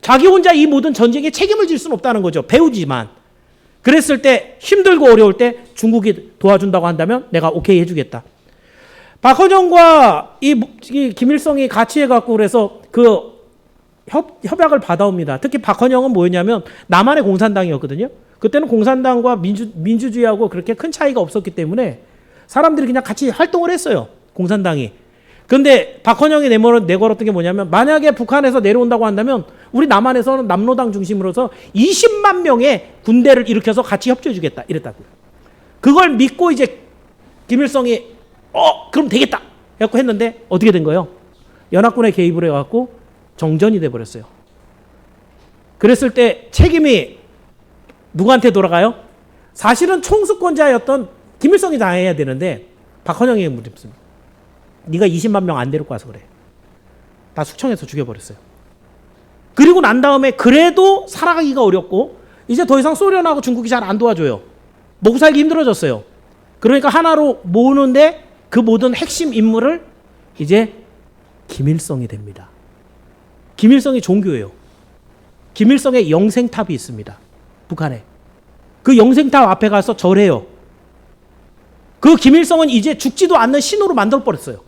자기 혼자 이 모든 전쟁에 책임을 질 수는 없다는 거죠. 배우지만. 그랬을 때 힘들고 어려울 때 중국이 도와준다고 한다면 내가 오케이 해주겠다. 박헌영과 이 김일성이 같이 해갖고 그래서 그 협약을 받아옵니다. 특히 박헌영은 뭐였냐면 남한의 공산당이었거든요. 그때는 공산당과 민주주의하고 그렇게 큰 차이가 없었기 때문에 사람들이 그냥 같이 활동을 했어요. 공산당이. 근데 박헌영이 내걸었던 게 뭐냐면 만약에 북한에서 내려온다고 한다면 우리 남한에서는 남노당 중심으로서 20만 명의 군대를 일으켜서 같이 협조해 주겠다 이랬다고요. 그걸 믿고 이제 김일성이 그럼 되겠다 해갖고 했는데 어떻게 된 거예요? 연합군에 개입을 해갖고 정전이 돼버렸어요. 그랬을 때 책임이 누구한테 돌아가요? 사실은 총수권자였던 김일성이 당해야 되는데 박헌영에게 물었습니다. 네가 20만 명 안 데리고 와서 그래. 다 숙청해서 죽여버렸어요. 그리고 난 다음에 그래도 살아가기가 어렵고 이제 더 이상 소련하고 중국이 잘 안 도와줘요. 먹고 살기 힘들어졌어요. 그러니까 하나로 모으는데 그 모든 핵심 인물을 이제 김일성이 됩니다. 김일성이 종교예요. 김일성의 영생탑이 있습니다. 북한에. 그 영생탑 앞에 가서 절해요. 그 김일성은 이제 죽지도 않는 신호로 만들어버렸어요.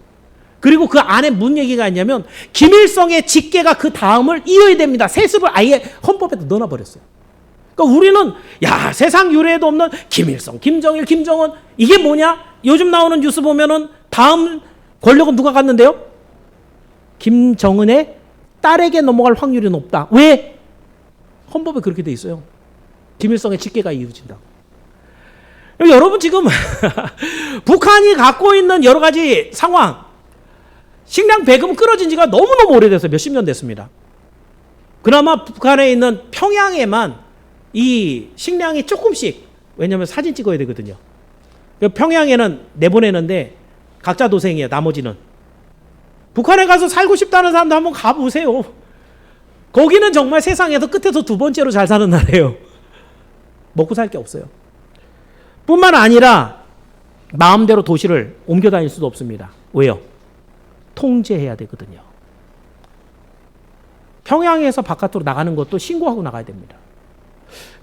그리고 그 안에 무슨 얘기가 있냐면 김일성의 직계가 그 다음을 이어야 됩니다. 세습을 아예 헌법에 넣어놔버렸어요. 그러니까 우리는 야 세상 유례에도 없는 김일성, 김정일, 김정은 이게 뭐냐? 요즘 나오는 뉴스 보면은 다음 권력은 누가 갖는데요? 김정은의 딸에게 넘어갈 확률이 높다. 왜? 헌법에 그렇게 돼 있어요. 김일성의 직계가 이어진다. 여러분 지금 북한이 갖고 있는 여러 가지 상황, 식량 배급은 끊어진 지가 너무너무 오래돼서 몇십 년 됐습니다. 그나마 북한에 있는 평양에만 이 식량이 조금씩, 왜냐하면 사진 찍어야 되거든요. 평양에는 내보내는데 각자 도생이에요. 나머지는. 북한에 가서 살고 싶다는 사람도 한번 가보세요. 거기는 정말 세상에서 끝에서 두 번째로 잘 사는 나라예요. 먹고 살 게 없어요. 뿐만 아니라 마음대로 도시를 옮겨 다닐 수도 없습니다. 왜요? 통제해야 되거든요. 평양에서 바깥으로 나가는 것도 신고하고 나가야 됩니다.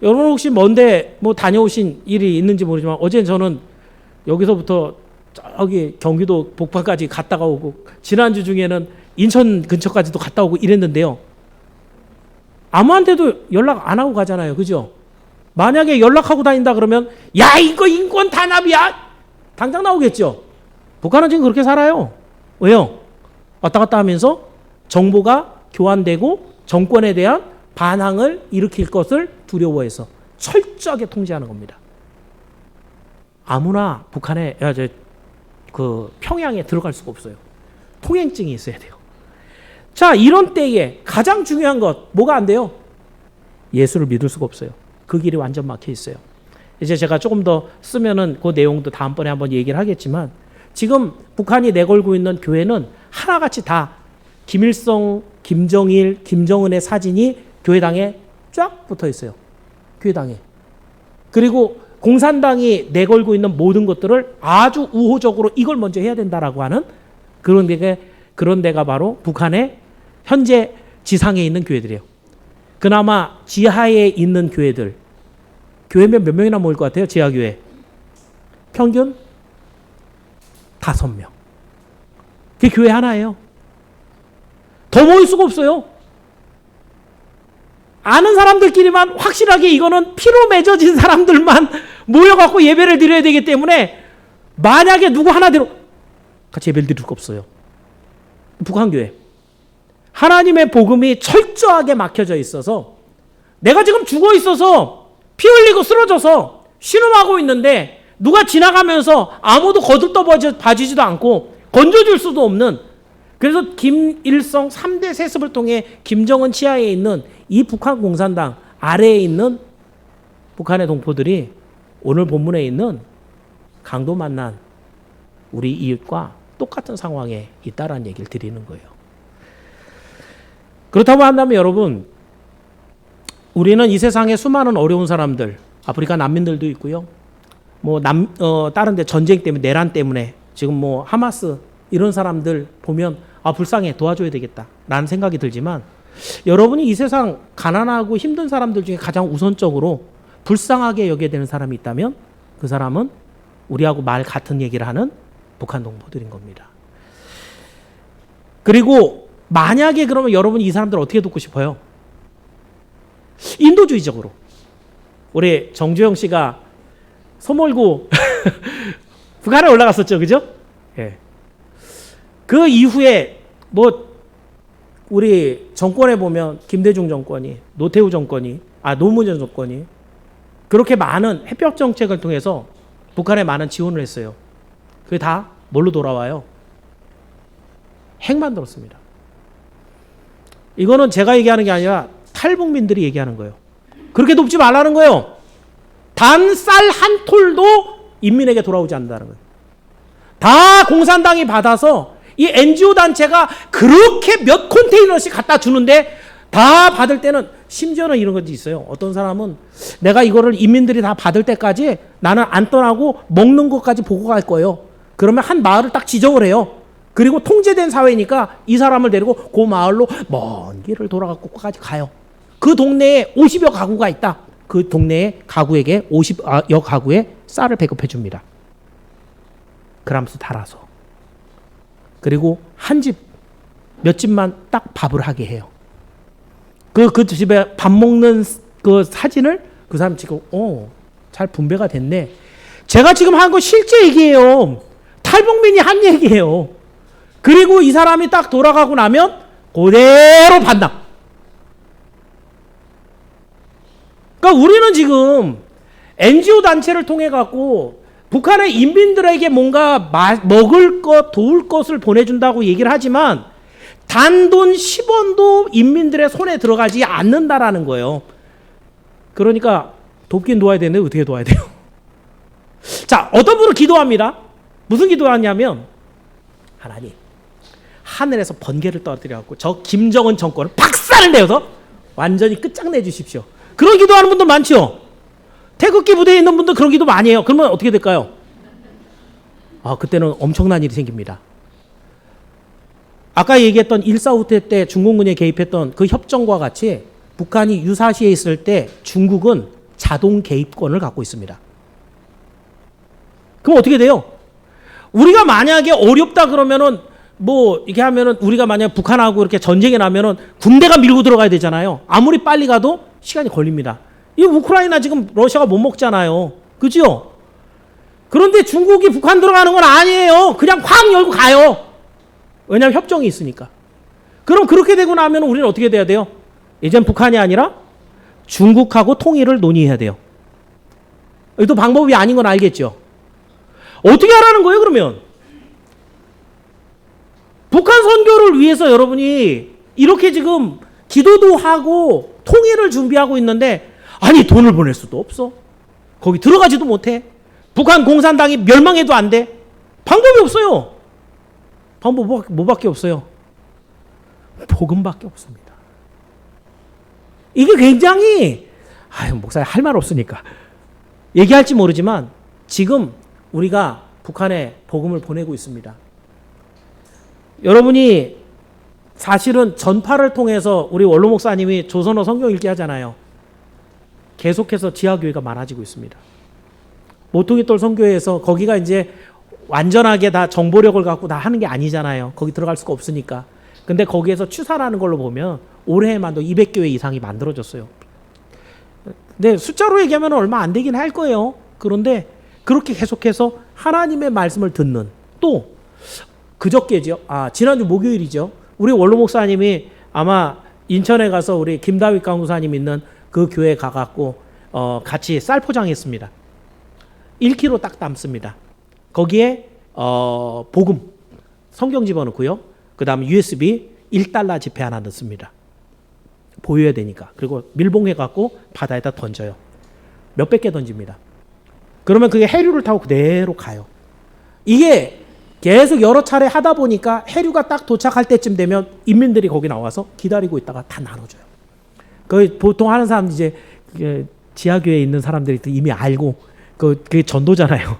여러분 혹시 먼데 뭐 다녀오신 일이 있는지 모르지만 어제 저는 여기서부터 저기 경기도 복파까지 갔다가 오고 지난주 중에는 인천 근처까지도 갔다 오고 이랬는데요. 아무한테도 연락 안 하고 가잖아요. 그죠? 만약에 연락하고 다닌다 그러면 야 이거 인권 탄압이야 당장 나오겠죠. 북한은 지금 그렇게 살아요. 왜요? 왔다 갔다 하면서 정보가 교환되고 정권에 대한 반항을 일으킬 것을 두려워해서 철저하게 통제하는 겁니다. 아무나 북한에 그 평양에 들어갈 수가 없어요. 통행증이 있어야 돼요. 자, 이런 때에 가장 중요한 것 뭐가 안 돼요? 예수를 믿을 수가 없어요. 그 길이 완전 막혀 있어요. 이제 제가 조금 더 쓰면은 그 내용도 다음번에 한번 얘기를 하겠지만 지금 북한이 내걸고 있는 교회는 하나같이 다 김일성, 김정일, 김정은의 사진이 교회당에 쫙 붙어 있어요. 교회당에. 그리고 공산당이 내걸고 있는 모든 것들을 아주 우호적으로 이걸 먼저 해야 된다라고 하는 그런 데가 바로 북한의 현재 지상에 있는 교회들이에요. 그나마 지하에 있는 교회들, 교회면 몇 명이나 모일 것 같아요? 지하교회. 평균 5명. 그게 교회 하나예요. 더 모일 수가 없어요. 아는 사람들끼리만 확실하게 이거는 피로 맺어진 사람들만 모여갖고 예배를 드려야 되기 때문에 만약에 누구 하나대로 같이 예배를 드릴 거 없어요. 북한교회. 하나님의 복음이 철저하게 막혀져 있어서 내가 지금 죽어 있어서 피 흘리고 쓰러져서 신음하고 있는데 누가 지나가면서 아무도 거들떠 봐주지도 않고 건져줄 수도 없는, 그래서 김일성 3대 세습을 통해 김정은 치하에 있는 이 북한 공산당 아래에 있는 북한의 동포들이 오늘 본문에 있는 강도 만난 우리 이웃과 똑같은 상황에 있다라는 얘기를 드리는 거예요. 그렇다고 한다면 여러분, 우리는 이 세상에 수많은 어려운 사람들, 아프리카 난민들도 있고요. 다른 데 전쟁 때문에, 내란 때문에 지금 하마스 이런 사람들 보면 불쌍해, 도와줘야 되겠다 라는 생각이 들지만, 여러분이 이 세상 가난하고 힘든 사람들 중에 가장 우선적으로 불쌍하게 여겨야 되는 사람이 있다면 그 사람은 우리하고 말 같은 얘기를 하는 북한 동포들인 겁니다. 그리고 만약에 그러면 여러분이 이 사람들 어떻게 돕고 싶어요? 인도주의적으로. 우리 정주영 씨가 소 몰고 북한에 올라갔었죠, 그죠? 예. 그 이후에 우리 정권에 보면 김대중 정권이, 노태우 정권이, 노무현 정권이 그렇게 많은 해법 정책을 통해서 북한에 많은 지원을 했어요. 그게 다 뭘로 돌아와요? 핵 만들었습니다. 이거는 제가 얘기하는 게 아니라 탈북민들이 얘기하는 거예요. 그렇게 돕지 말라는 거예요. 단 쌀 한 톨도 인민에게 돌아오지 않는다는 거예요. 다 공산당이 받아서 이 NGO 단체가 그렇게 몇 컨테이너씩 갖다 주는데 다 받을 때는 심지어는 이런 것도 있어요. 어떤 사람은 내가 이거를 인민들이 다 받을 때까지 나는 안 떠나고 먹는 것까지 보고 갈 거예요. 그러면 한 마을을 딱 지정을 해요. 그리고 통제된 사회니까 이 사람을 데리고 그 마을로 먼 길을 돌아가고까지 가요. 그 동네에 50여 가구가 있다. 그 동네의 가구에게 50여 가구에 쌀을 배급해 줍니다. 그람수 달아서. 그리고 한 집, 몇 집만 딱 밥을 하게 해요. 그 집에 밥 먹는 그 사진을 그 사람 지금 잘 분배가 됐네. 제가 지금 한 거 실제 얘기예요. 탈북민이 한 얘기예요. 그리고 이 사람이 딱 돌아가고 나면 그대로 반납. 그러니까 우리는 지금 NGO 단체를 통해 갖고 북한의 인민들에게 뭔가 먹을 것, 도울 것을 보내준다고 얘기를 하지만 단돈 10원도 인민들의 손에 들어가지 않는다라는 거예요. 그러니까 돕긴 도와야 되는데 어떻게 도와야 돼요? 자, 어떤 분은 기도합니다. 무슨 기도하냐면, 하나님, 하늘에서 번개를 떨어뜨려갖고 저 김정은 정권을 박살을 내어서 완전히 끝장내 주십시오. 그런 기도하는 분들 많죠. 태극기 부대에 있는 분들 그런 기도 많이 해요. 그러면 어떻게 될까요? 그때는 엄청난 일이 생깁니다. 아까 얘기했던 1.4후 때 중공군에 개입했던 그 협정과 같이 북한이 유사시에 있을 때 중국은 자동 개입권을 갖고 있습니다. 그럼 어떻게 돼요? 우리가 만약에 어렵다 그러면은 이렇게 하면은 우리가 만약 북한하고 이렇게 전쟁이 나면은 군대가 밀고 들어가야 되잖아요. 아무리 빨리 가도 시간이 걸립니다. 이 우크라이나 지금 러시아가 못 먹잖아요. 그죠? 그런데 중국이 북한 들어가는 건 아니에요. 그냥 확 열고 가요. 왜냐하면 협정이 있으니까. 그럼 그렇게 되고 나면 우리는 어떻게 돼야 돼요? 이젠 북한이 아니라 중국하고 통일을 논의해야 돼요. 이것도 방법이 아닌 건 알겠죠. 어떻게 하라는 거예요, 그러면? 북한 선교를 위해서 여러분이 이렇게 지금 기도도 하고 통일을 준비하고 있는데, 아니, 돈을 보낼 수도 없어. 거기 들어가지도 못해. 북한 공산당이 멸망해도 안 돼. 방법이 없어요. 방법 뭐밖에 없어요? 복음밖에 없습니다. 이게 굉장히, 목사님 할 말 없으니까 얘기할지 모르지만 지금 우리가 북한에 복음을 보내고 있습니다. 여러분이 사실은 전파를 통해서 우리 원로 목사님이 조선어 성경 읽기 하잖아요. 계속해서 지하교회가 많아지고 있습니다. 모퉁이돌 선교회에서 거기가 이제 완전하게 다 정보력을 갖고 다 하는 게 아니잖아요. 거기 들어갈 수가 없으니까. 근데 거기에서 추산하는 걸로 보면 올해에만도 200교회 이상이 만들어졌어요. 근데 숫자로 얘기하면 얼마 안 되긴 할 거예요. 그런데 그렇게 계속해서 하나님의 말씀을 듣는, 또 그저께죠. 지난주 목요일이죠. 우리 원로 목사님이 아마 인천에 가서 우리 김다윗 강구사님 있는 그 교회 가갖고 같이 쌀 포장했습니다. 1kg 딱 담습니다. 거기에 복음 성경 집어넣고요. 그 다음에 USB $1 지폐 하나 넣습니다. 보여야 되니까. 그리고 밀봉해갖고 바다에다 던져요. 몇백 개 던집니다. 그러면 그게 해류를 타고 그대로 가요. 이게 계속 여러 차례 하다 보니까 해류가 딱 도착할 때쯤 되면 인민들이 거기 나와서 기다리고 있다가 다 나눠줘요. 그 보통 하는 사람 이제 지하교회에 있는 사람들이 이미 알고 그게 전도잖아요.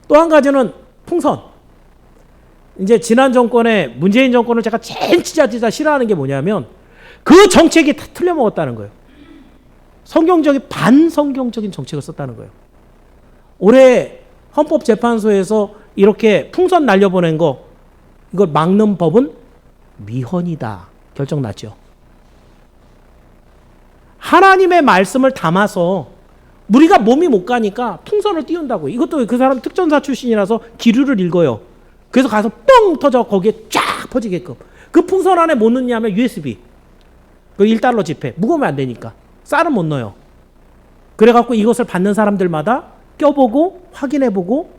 또 한 가지는 풍선. 이제 지난 정권에 문재인 정권을 제가 제일 진짜 싫어하는 게 뭐냐면 그 정책이 다 틀려먹었다는 거예요. 성경적인 반성경적인 정책을 썼다는 거예요. 올해 헌법재판소에서 이렇게 풍선 날려보낸 거, 이걸 막는 법은 미헌이다 결정 났죠. 하나님의 말씀을 담아서 우리가 몸이 못 가니까 풍선을 띄운다고. 이것도 그 사람 특전사 출신이라서 기류를 읽어요. 그래서 가서 뻥 터져 거기에 쫙 퍼지게끔. 그 풍선 안에 뭐 넣냐면 USB. 그 $1 지폐. 무거우면 안 되니까. 쌀은 못 넣어요. 그래갖고 이것을 받는 사람들마다 껴보고 확인해보고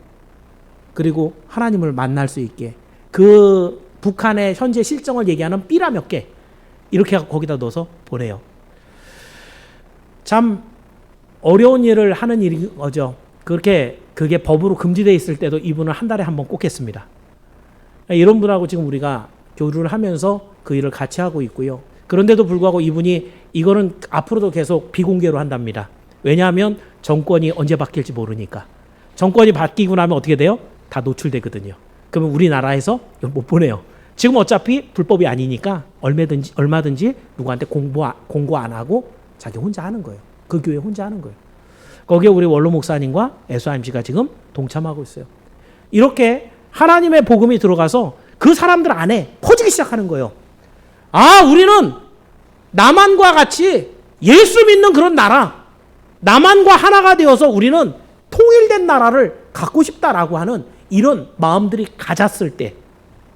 그리고 하나님을 만날 수 있게 그 북한의 현재 실정을 얘기하는 삐라 몇 개 이렇게 거기다 넣어서 보내요. 참 어려운 일을 하는 일이 거죠. 그렇게 그게 법으로 금지되어 있을 때도 이분을 한 달에 한 번 꼭 했습니다. 이런 분하고 지금 우리가 교류를 하면서 그 일을 같이 하고 있고요. 그런데도 불구하고 이분이 이거는 앞으로도 계속 비공개로 한답니다. 왜냐하면 정권이 언제 바뀔지 모르니까. 정권이 바뀌고 나면 어떻게 돼요? 다 노출되거든요. 그러면 우리나라에서 못 보내요. 지금 어차피 불법이 아니니까 얼마든지 누구한테 공고 안 하고 자기 혼자 하는 거예요. 그 교회 혼자 하는 거예요. 거기에 우리 원로 목사님과 SIMC가 지금 동참하고 있어요. 이렇게 하나님의 복음이 들어가서 그 사람들 안에 퍼지기 시작하는 거예요. 우리는 남한과 같이 예수 믿는 그런 나라, 남한과 하나가 되어서 우리는 통일된 나라를 갖고 싶다라고 하는 이런 마음들이 가졌을 때,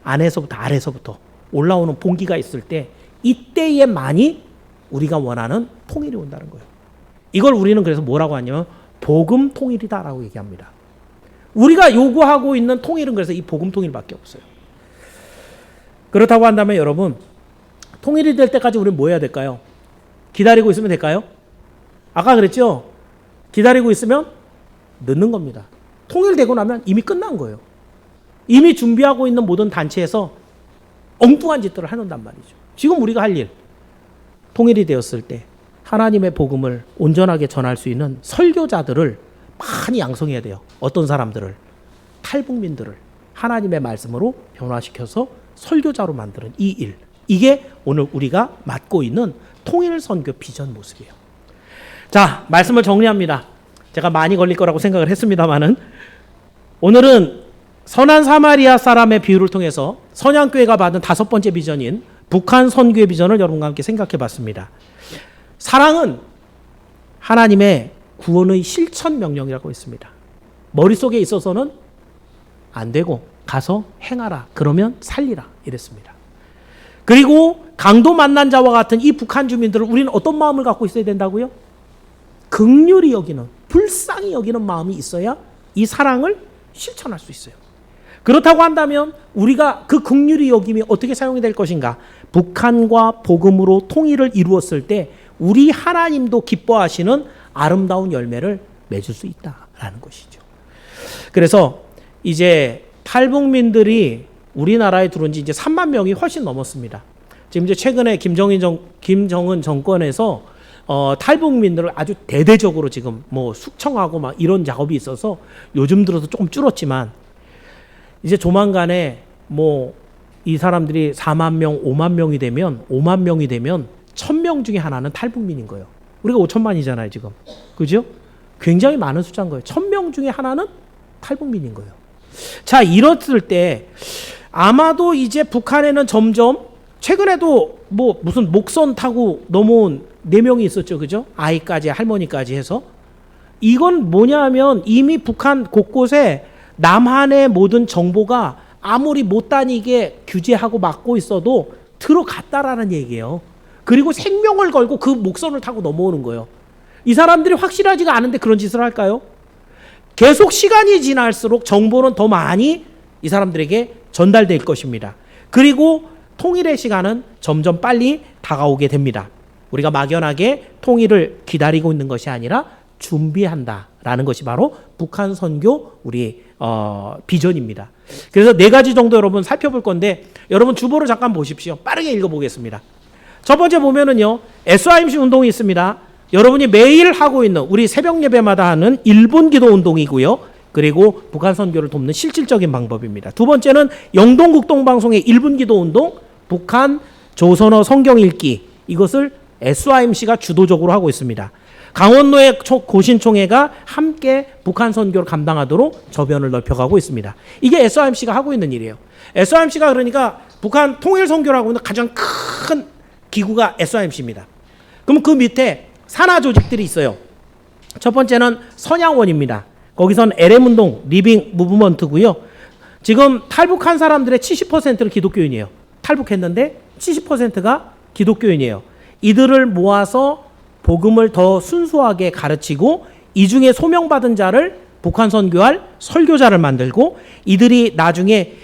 안에서부터 아래서부터 올라오는 봉기가 있을 때, 이때에만이 우리가 원하는 통일이 온다는 거예요. 이걸 우리는 그래서 뭐라고 하냐면 복음 통일이다라고 얘기합니다. 우리가 요구하고 있는 통일은 그래서 이 복음 통일밖에 없어요. 그렇다고 한다면 여러분, 통일이 될 때까지 우리는 뭐 해야 될까요? 기다리고 있으면 될까요? 아까 그랬죠? 기다리고 있으면 늦는 겁니다. 통일되고 나면 이미 끝난 거예요. 이미 준비하고 있는 모든 단체에서 엉뚱한 짓들을 해놓는단 말이죠. 지금 우리가 할 일, 통일이 되었을 때 하나님의 복음을 온전하게 전할 수 있는 설교자들을 많이 양성해야 돼요. 어떤 사람들을? 탈북민들을 하나님의 말씀으로 변화시켜서 설교자로 만드는 이 일. 이게 오늘 우리가 맡고 있는 통일선교 비전 모습이에요. 자, 말씀을 정리합니다. 제가 많이 걸릴 거라고 생각을 했습니다만은 오늘은 선한 사마리아 사람의 비유를 통해서 선양교회가 받은 5번째 비전인 북한 선교의 비전을 여러분과 함께 생각해 봤습니다. 사랑은 하나님의 구원의 실천 명령이라고 했습니다. 머릿속에 있어서는 안 되고 가서 행하라. 그러면 살리라. 이랬습니다. 그리고 강도 만난 자와 같은 이 북한 주민들을 우리는 어떤 마음을 갖고 있어야 된다고요? 긍휼히 여기는, 불쌍히 여기는 마음이 있어야 이 사랑을 실천할 수 있어요. 그렇다고 한다면 우리가 그 긍휼히 여김이 어떻게 사용이 될 것인가? 북한과 복음으로 통일을 이루었을 때 우리 하나님도 기뻐하시는 아름다운 열매를 맺을 수 있다라는 것이죠. 그래서 이제 탈북민들이 우리나라에 들어온 지 이제 3만 명이 훨씬 넘었습니다. 지금 이제 최근에 김정은 정권에서 탈북민들을 아주 대대적으로 지금 뭐 숙청하고 막 이런 작업이 있어서 요즘 들어서 조금 줄었지만 이제 조만간에 뭐 이 사람들이 4만 명, 5만 명이 되면 1000명 중에 하나는 탈북민인 거예요. 우리가 5천만이잖아요, 지금. 그죠? 굉장히 많은 숫자인 거예요. 1000명 중에 하나는 탈북민인 거예요. 자, 이랬을 때 아마도 이제 북한에는 점점 최근에도 뭐 무슨 목선 타고 넘어온 4명이 있었죠. 그죠? 아이까지 할머니까지 해서. 이건 뭐냐면 이미 북한 곳곳에 남한의 모든 정보가 아무리 못 다니게 규제하고 막고 있어도 들어갔다라는 얘기예요. 그리고 생명을 걸고 그 목선을 타고 넘어오는 거예요. 이 사람들이 확실하지가 않은데 그런 짓을 할까요? 계속 시간이 지날수록 정보는 더 많이 이 사람들에게 전달될 것입니다. 그리고 통일의 시간은 점점 빨리 다가오게 됩니다. 우리가 막연하게 통일을 기다리고 있는 것이 아니라 준비한다라는 것이 바로 북한 선교 우리 비전입니다. 그래서 4가지 정도 여러분 살펴볼 건데 여러분 주보를 잠깐 보십시오. 빠르게 읽어보겠습니다. 첫 번째 보면은요, SYMC 운동이 있습니다. 여러분이 매일 하고 있는 우리 새벽 예배마다 하는 1분 기도 운동이고요. 그리고 북한 선교를 돕는 실질적인 방법입니다. 두 번째는 영동국동방송의 1분 기도 운동, 북한 조선어 성경 읽기, 이것을 SYMC가 주도적으로 하고 있습니다. 강원도의 고신총회가 함께 북한 선교를 감당하도록 저변을 넓혀가고 있습니다. 이게 SYMC가 하고 있는 일이에요. SYMC가 그러니까 북한 통일 선교라고 하는 가장 큰 기구가 SYMC입니다. 그럼 그 밑에 산하 조직들이 있어요. 첫 번째는 선양원입니다. 거기선 LM운동, 리빙 무브먼트고요. 지금 탈북한 사람들의 70%는 기독교인이에요. 탈북했는데 70%가 기독교인이에요. 이들을 모아서 복음을 더 순수하게 가르치고 이 중에 소명받은 자를 북한 선교할 설교자를 만들고 이들이 나중에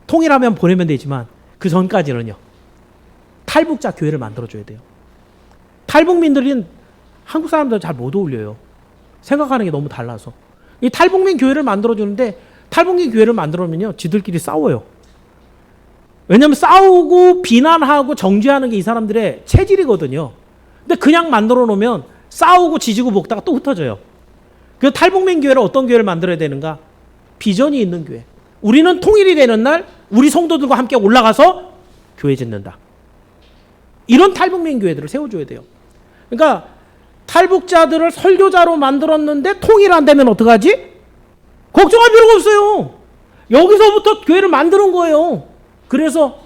통일하면 보내면 되지만 그 전까지는요, 탈북자 교회를 만들어줘야 돼요. 탈북민들은 한국 사람들 잘 못 어울려요. 생각하는 게 너무 달라서. 이 탈북민 교회를 만들어주는데 탈북민 교회를 만들어면요, 지들끼리 싸워요. 왜냐하면 싸우고 비난하고 정죄하는 게 이 사람들의 체질이거든요. 근데 그냥 만들어 놓으면 싸우고 지지고 볶다가 또 흩어져요. 그래서 탈북민 교회를 어떤 교회를 만들어야 되는가? 비전이 있는 교회. 우리는 통일이 되는 날 우리 성도들과 함께 올라가서 교회 짓는다. 이런 탈북민 교회들을 세워줘야 돼요. 그러니까 탈북자들을 설교자로 만들었는데 통일 안 되면 어떡하지? 걱정할 필요가 없어요. 여기서부터 교회를 만드는 거예요. 그래서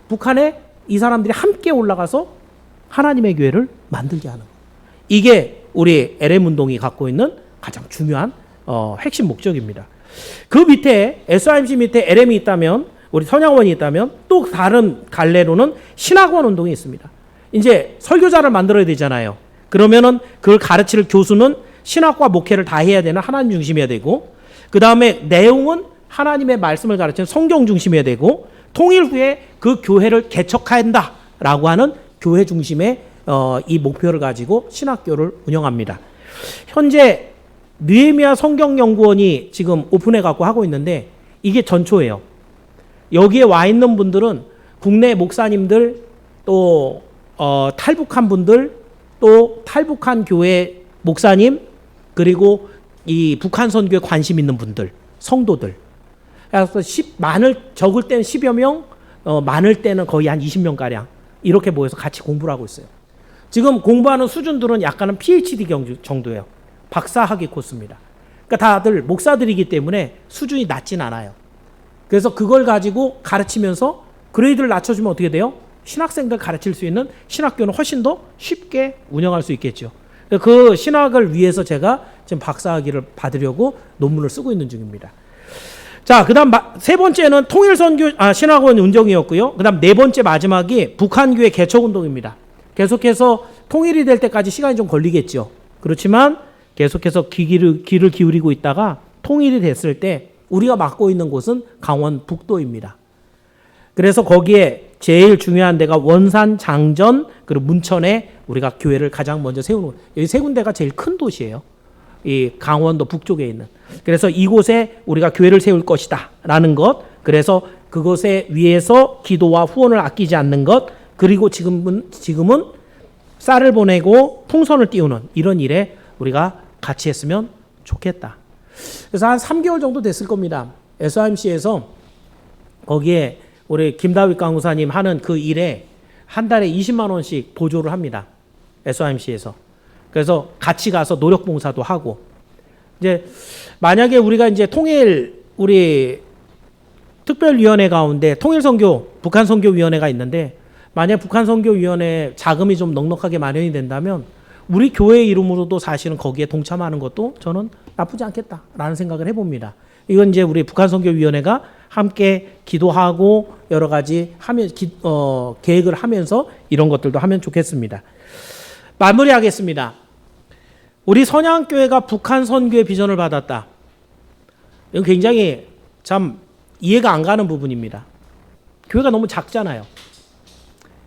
북한에 이 사람들이 함께 올라가서 하나님의 교회를 만들게 하는 거예요. 이게 우리 LM운동이 갖고 있는 가장 중요한 핵심 목적입니다. 그 밑에 SYMC 밑에 LM이 있다면, 우리 선양원이 있다면 또 다른 갈래로는 신학원 운동이 있습니다. 이제 설교자를 만들어야 되잖아요. 그러면은 그걸 가르칠 교수는 신학과 목회를 다 해야 되는 하나님 중심이어야 되고, 그 다음에 내용은 하나님의 말씀을 가르치는 성경 중심이어야 되고, 통일 후에 그 교회를 개척한다라고 하는 교회 중심의 이 목표를 가지고 신학교를 운영합니다. 현재 느헤미야 성경연구원이 지금 오픈해 갖고 하고 있는데 이게 전초예요. 여기에 와 있는 분들은 국내 목사님들, 또 탈북한 분들, 또 탈북한 교회 목사님, 그리고 이 북한 선교에 관심 있는 분들, 성도들. 그래서 적을 때는 10여 명, 많을 때는 거의 한 20명가량 이렇게 모여서 같이 공부를 하고 있어요. 지금 공부하는 수준들은 약간은 PhD 정도예요. 박사학위 코스입니다. 그러니까 다들 목사들이기 때문에 수준이 낮진 않아요. 그래서 그걸 가지고 가르치면서 그레이드를 낮춰주면 어떻게 돼요? 신학생들 가르칠 수 있는 신학교는 훨씬 더 쉽게 운영할 수 있겠죠. 그 신학을 위해서 제가 지금 박사학위를 받으려고 논문을 쓰고 있는 중입니다. 자, 그다음 세 번째는 통일선교 신학원 운동이었고요. 그다음 네 번째 마지막이 북한교회 개척운동입니다. 계속해서 통일이 될 때까지 시간이 좀 걸리겠죠. 그렇지만 계속해서 귀를 기울이고 있다가 통일이 됐을 때 우리가 맡고 있는 곳은 강원 북도입니다. 그래서 거기에 제일 중요한 데가 원산, 장전, 그리고 문천에 우리가 교회를 가장 먼저 세우는 거예요. 여기 세 군데가 제일 큰 도시예요. 이 강원도 북쪽에 있는. 그래서 이곳에 우리가 교회를 세울 것이다 라는 것, 그래서 그것에 위해서 기도와 후원을 아끼지 않는 것, 그리고 지금은 쌀을 보내고 풍선을 띄우는 이런 일에 우리가 같이 했으면 좋겠다. 그래서 한 3개월 정도 됐을 겁니다. SIMC에서 거기에 우리 김다윗 강우사님 하는 그 일에 한 달에 20만 원씩 보조를 합니다. SIMC에서. 그래서 같이 가서 노력 봉사도 하고. 이제 만약에 우리가 이제 우리 특별위원회 가운데 통일선교, 북한선교위원회가 있는데 만약 북한선교위원회 자금이 좀 넉넉하게 마련이 된다면 우리 교회 이름으로도 사실은 거기에 동참하는 것도 저는 나쁘지 않겠다라는 생각을 해봅니다. 이건 이제 우리 북한선교위원회가 함께 기도하고 여러 가지 계획을 하면서 이런 것들도 하면 좋겠습니다. 마무리하겠습니다. 우리 선양교회가 북한 선교의 비전을 받았다. 이건 굉장히 참 이해가 안 가는 부분입니다. 교회가 너무 작잖아요.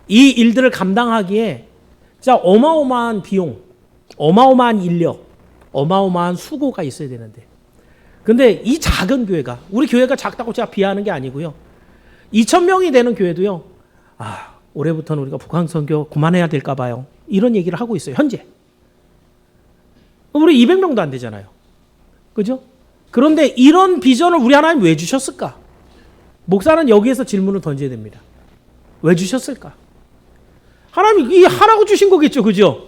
이 일들을 감당하기에 진짜 어마어마한 비용, 어마어마한 인력, 어마어마한 수고가 있어야 되는데. 근데 이 작은 교회가, 우리 교회가 작다고 제가 비하하는 게 아니고요. 2,000명이 되는 교회도요. 올해부터는 우리가 북한 선교 그만해야 될까 봐요. 이런 얘기를 하고 있어요. 현재. 우리 200명도 안 되잖아요. 그죠? 그런데 이런 비전을 우리 하나님 왜 주셨을까? 목사는 여기에서 질문을 던져야 됩니다. 왜 주셨을까? 하나님이 하라고 주신 거겠죠. 그죠?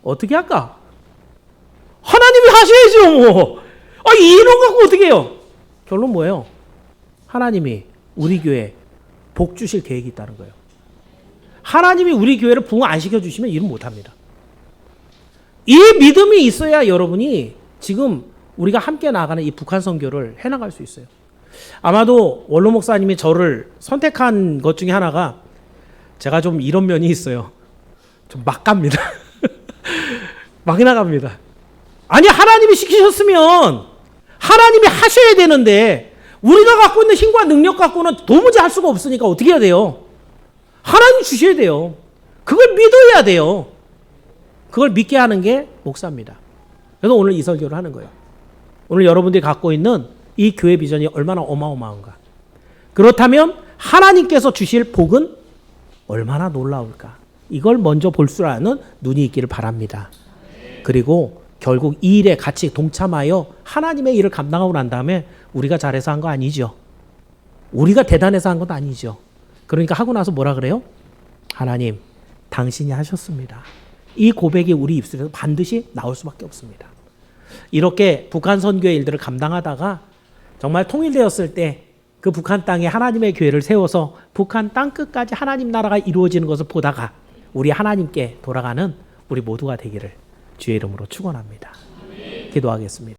어떻게 할까? 하나님이 하셔야죠. 뭐. 이런 거 갖고 어떻게 해요? 결론 뭐예요? 하나님이 우리 교회에 복 주실 계획이 있다는 거예요. 하나님이 우리 교회를 부흥 안 시켜주시면 일은 못합니다. 이 믿음이 있어야 여러분이 지금 우리가 함께 나가는 이 북한 선교를 해나갈 수 있어요. 아마도 원로 목사님이 저를 선택한 것 중에 하나가 제가 좀 이런 면이 있어요. 좀 막 갑니다. 막 나갑니다. 아니 하나님이 시키셨으면 하나님이 하셔야 되는데 우리가 갖고 있는 힘과 능력 갖고는 도무지 할 수가 없으니까 어떻게 해야 돼요? 하나님 주셔야 돼요. 그걸 믿어야 돼요. 그걸 믿게 하는 게 목사입니다. 그래서 오늘 이 설교를 하는 거예요. 오늘 여러분들이 갖고 있는 이 교회 비전이 얼마나 어마어마한가. 그렇다면 하나님께서 주실 복은 얼마나 놀라울까. 이걸 먼저 볼 줄 아는 눈이 있기를 바랍니다. 그리고 결국 이 일에 같이 동참하여 하나님의 일을 감당하고 난 다음에 우리가 잘해서 한 거 아니죠. 우리가 대단해서 한 것도 아니죠. 그러니까 하고 나서 뭐라 그래요? 하나님, 당신이 하셨습니다. 이 고백이 우리 입술에서 반드시 나올 수밖에 없습니다. 이렇게 북한 선교의 일들을 감당하다가 정말 통일되었을 때 그 북한 땅에 하나님의 교회를 세워서 북한 땅 끝까지 하나님 나라가 이루어지는 것을 보다가 우리 하나님께 돌아가는 우리 모두가 되기를 주의 이름으로 축원합니다. 기도하겠습니다.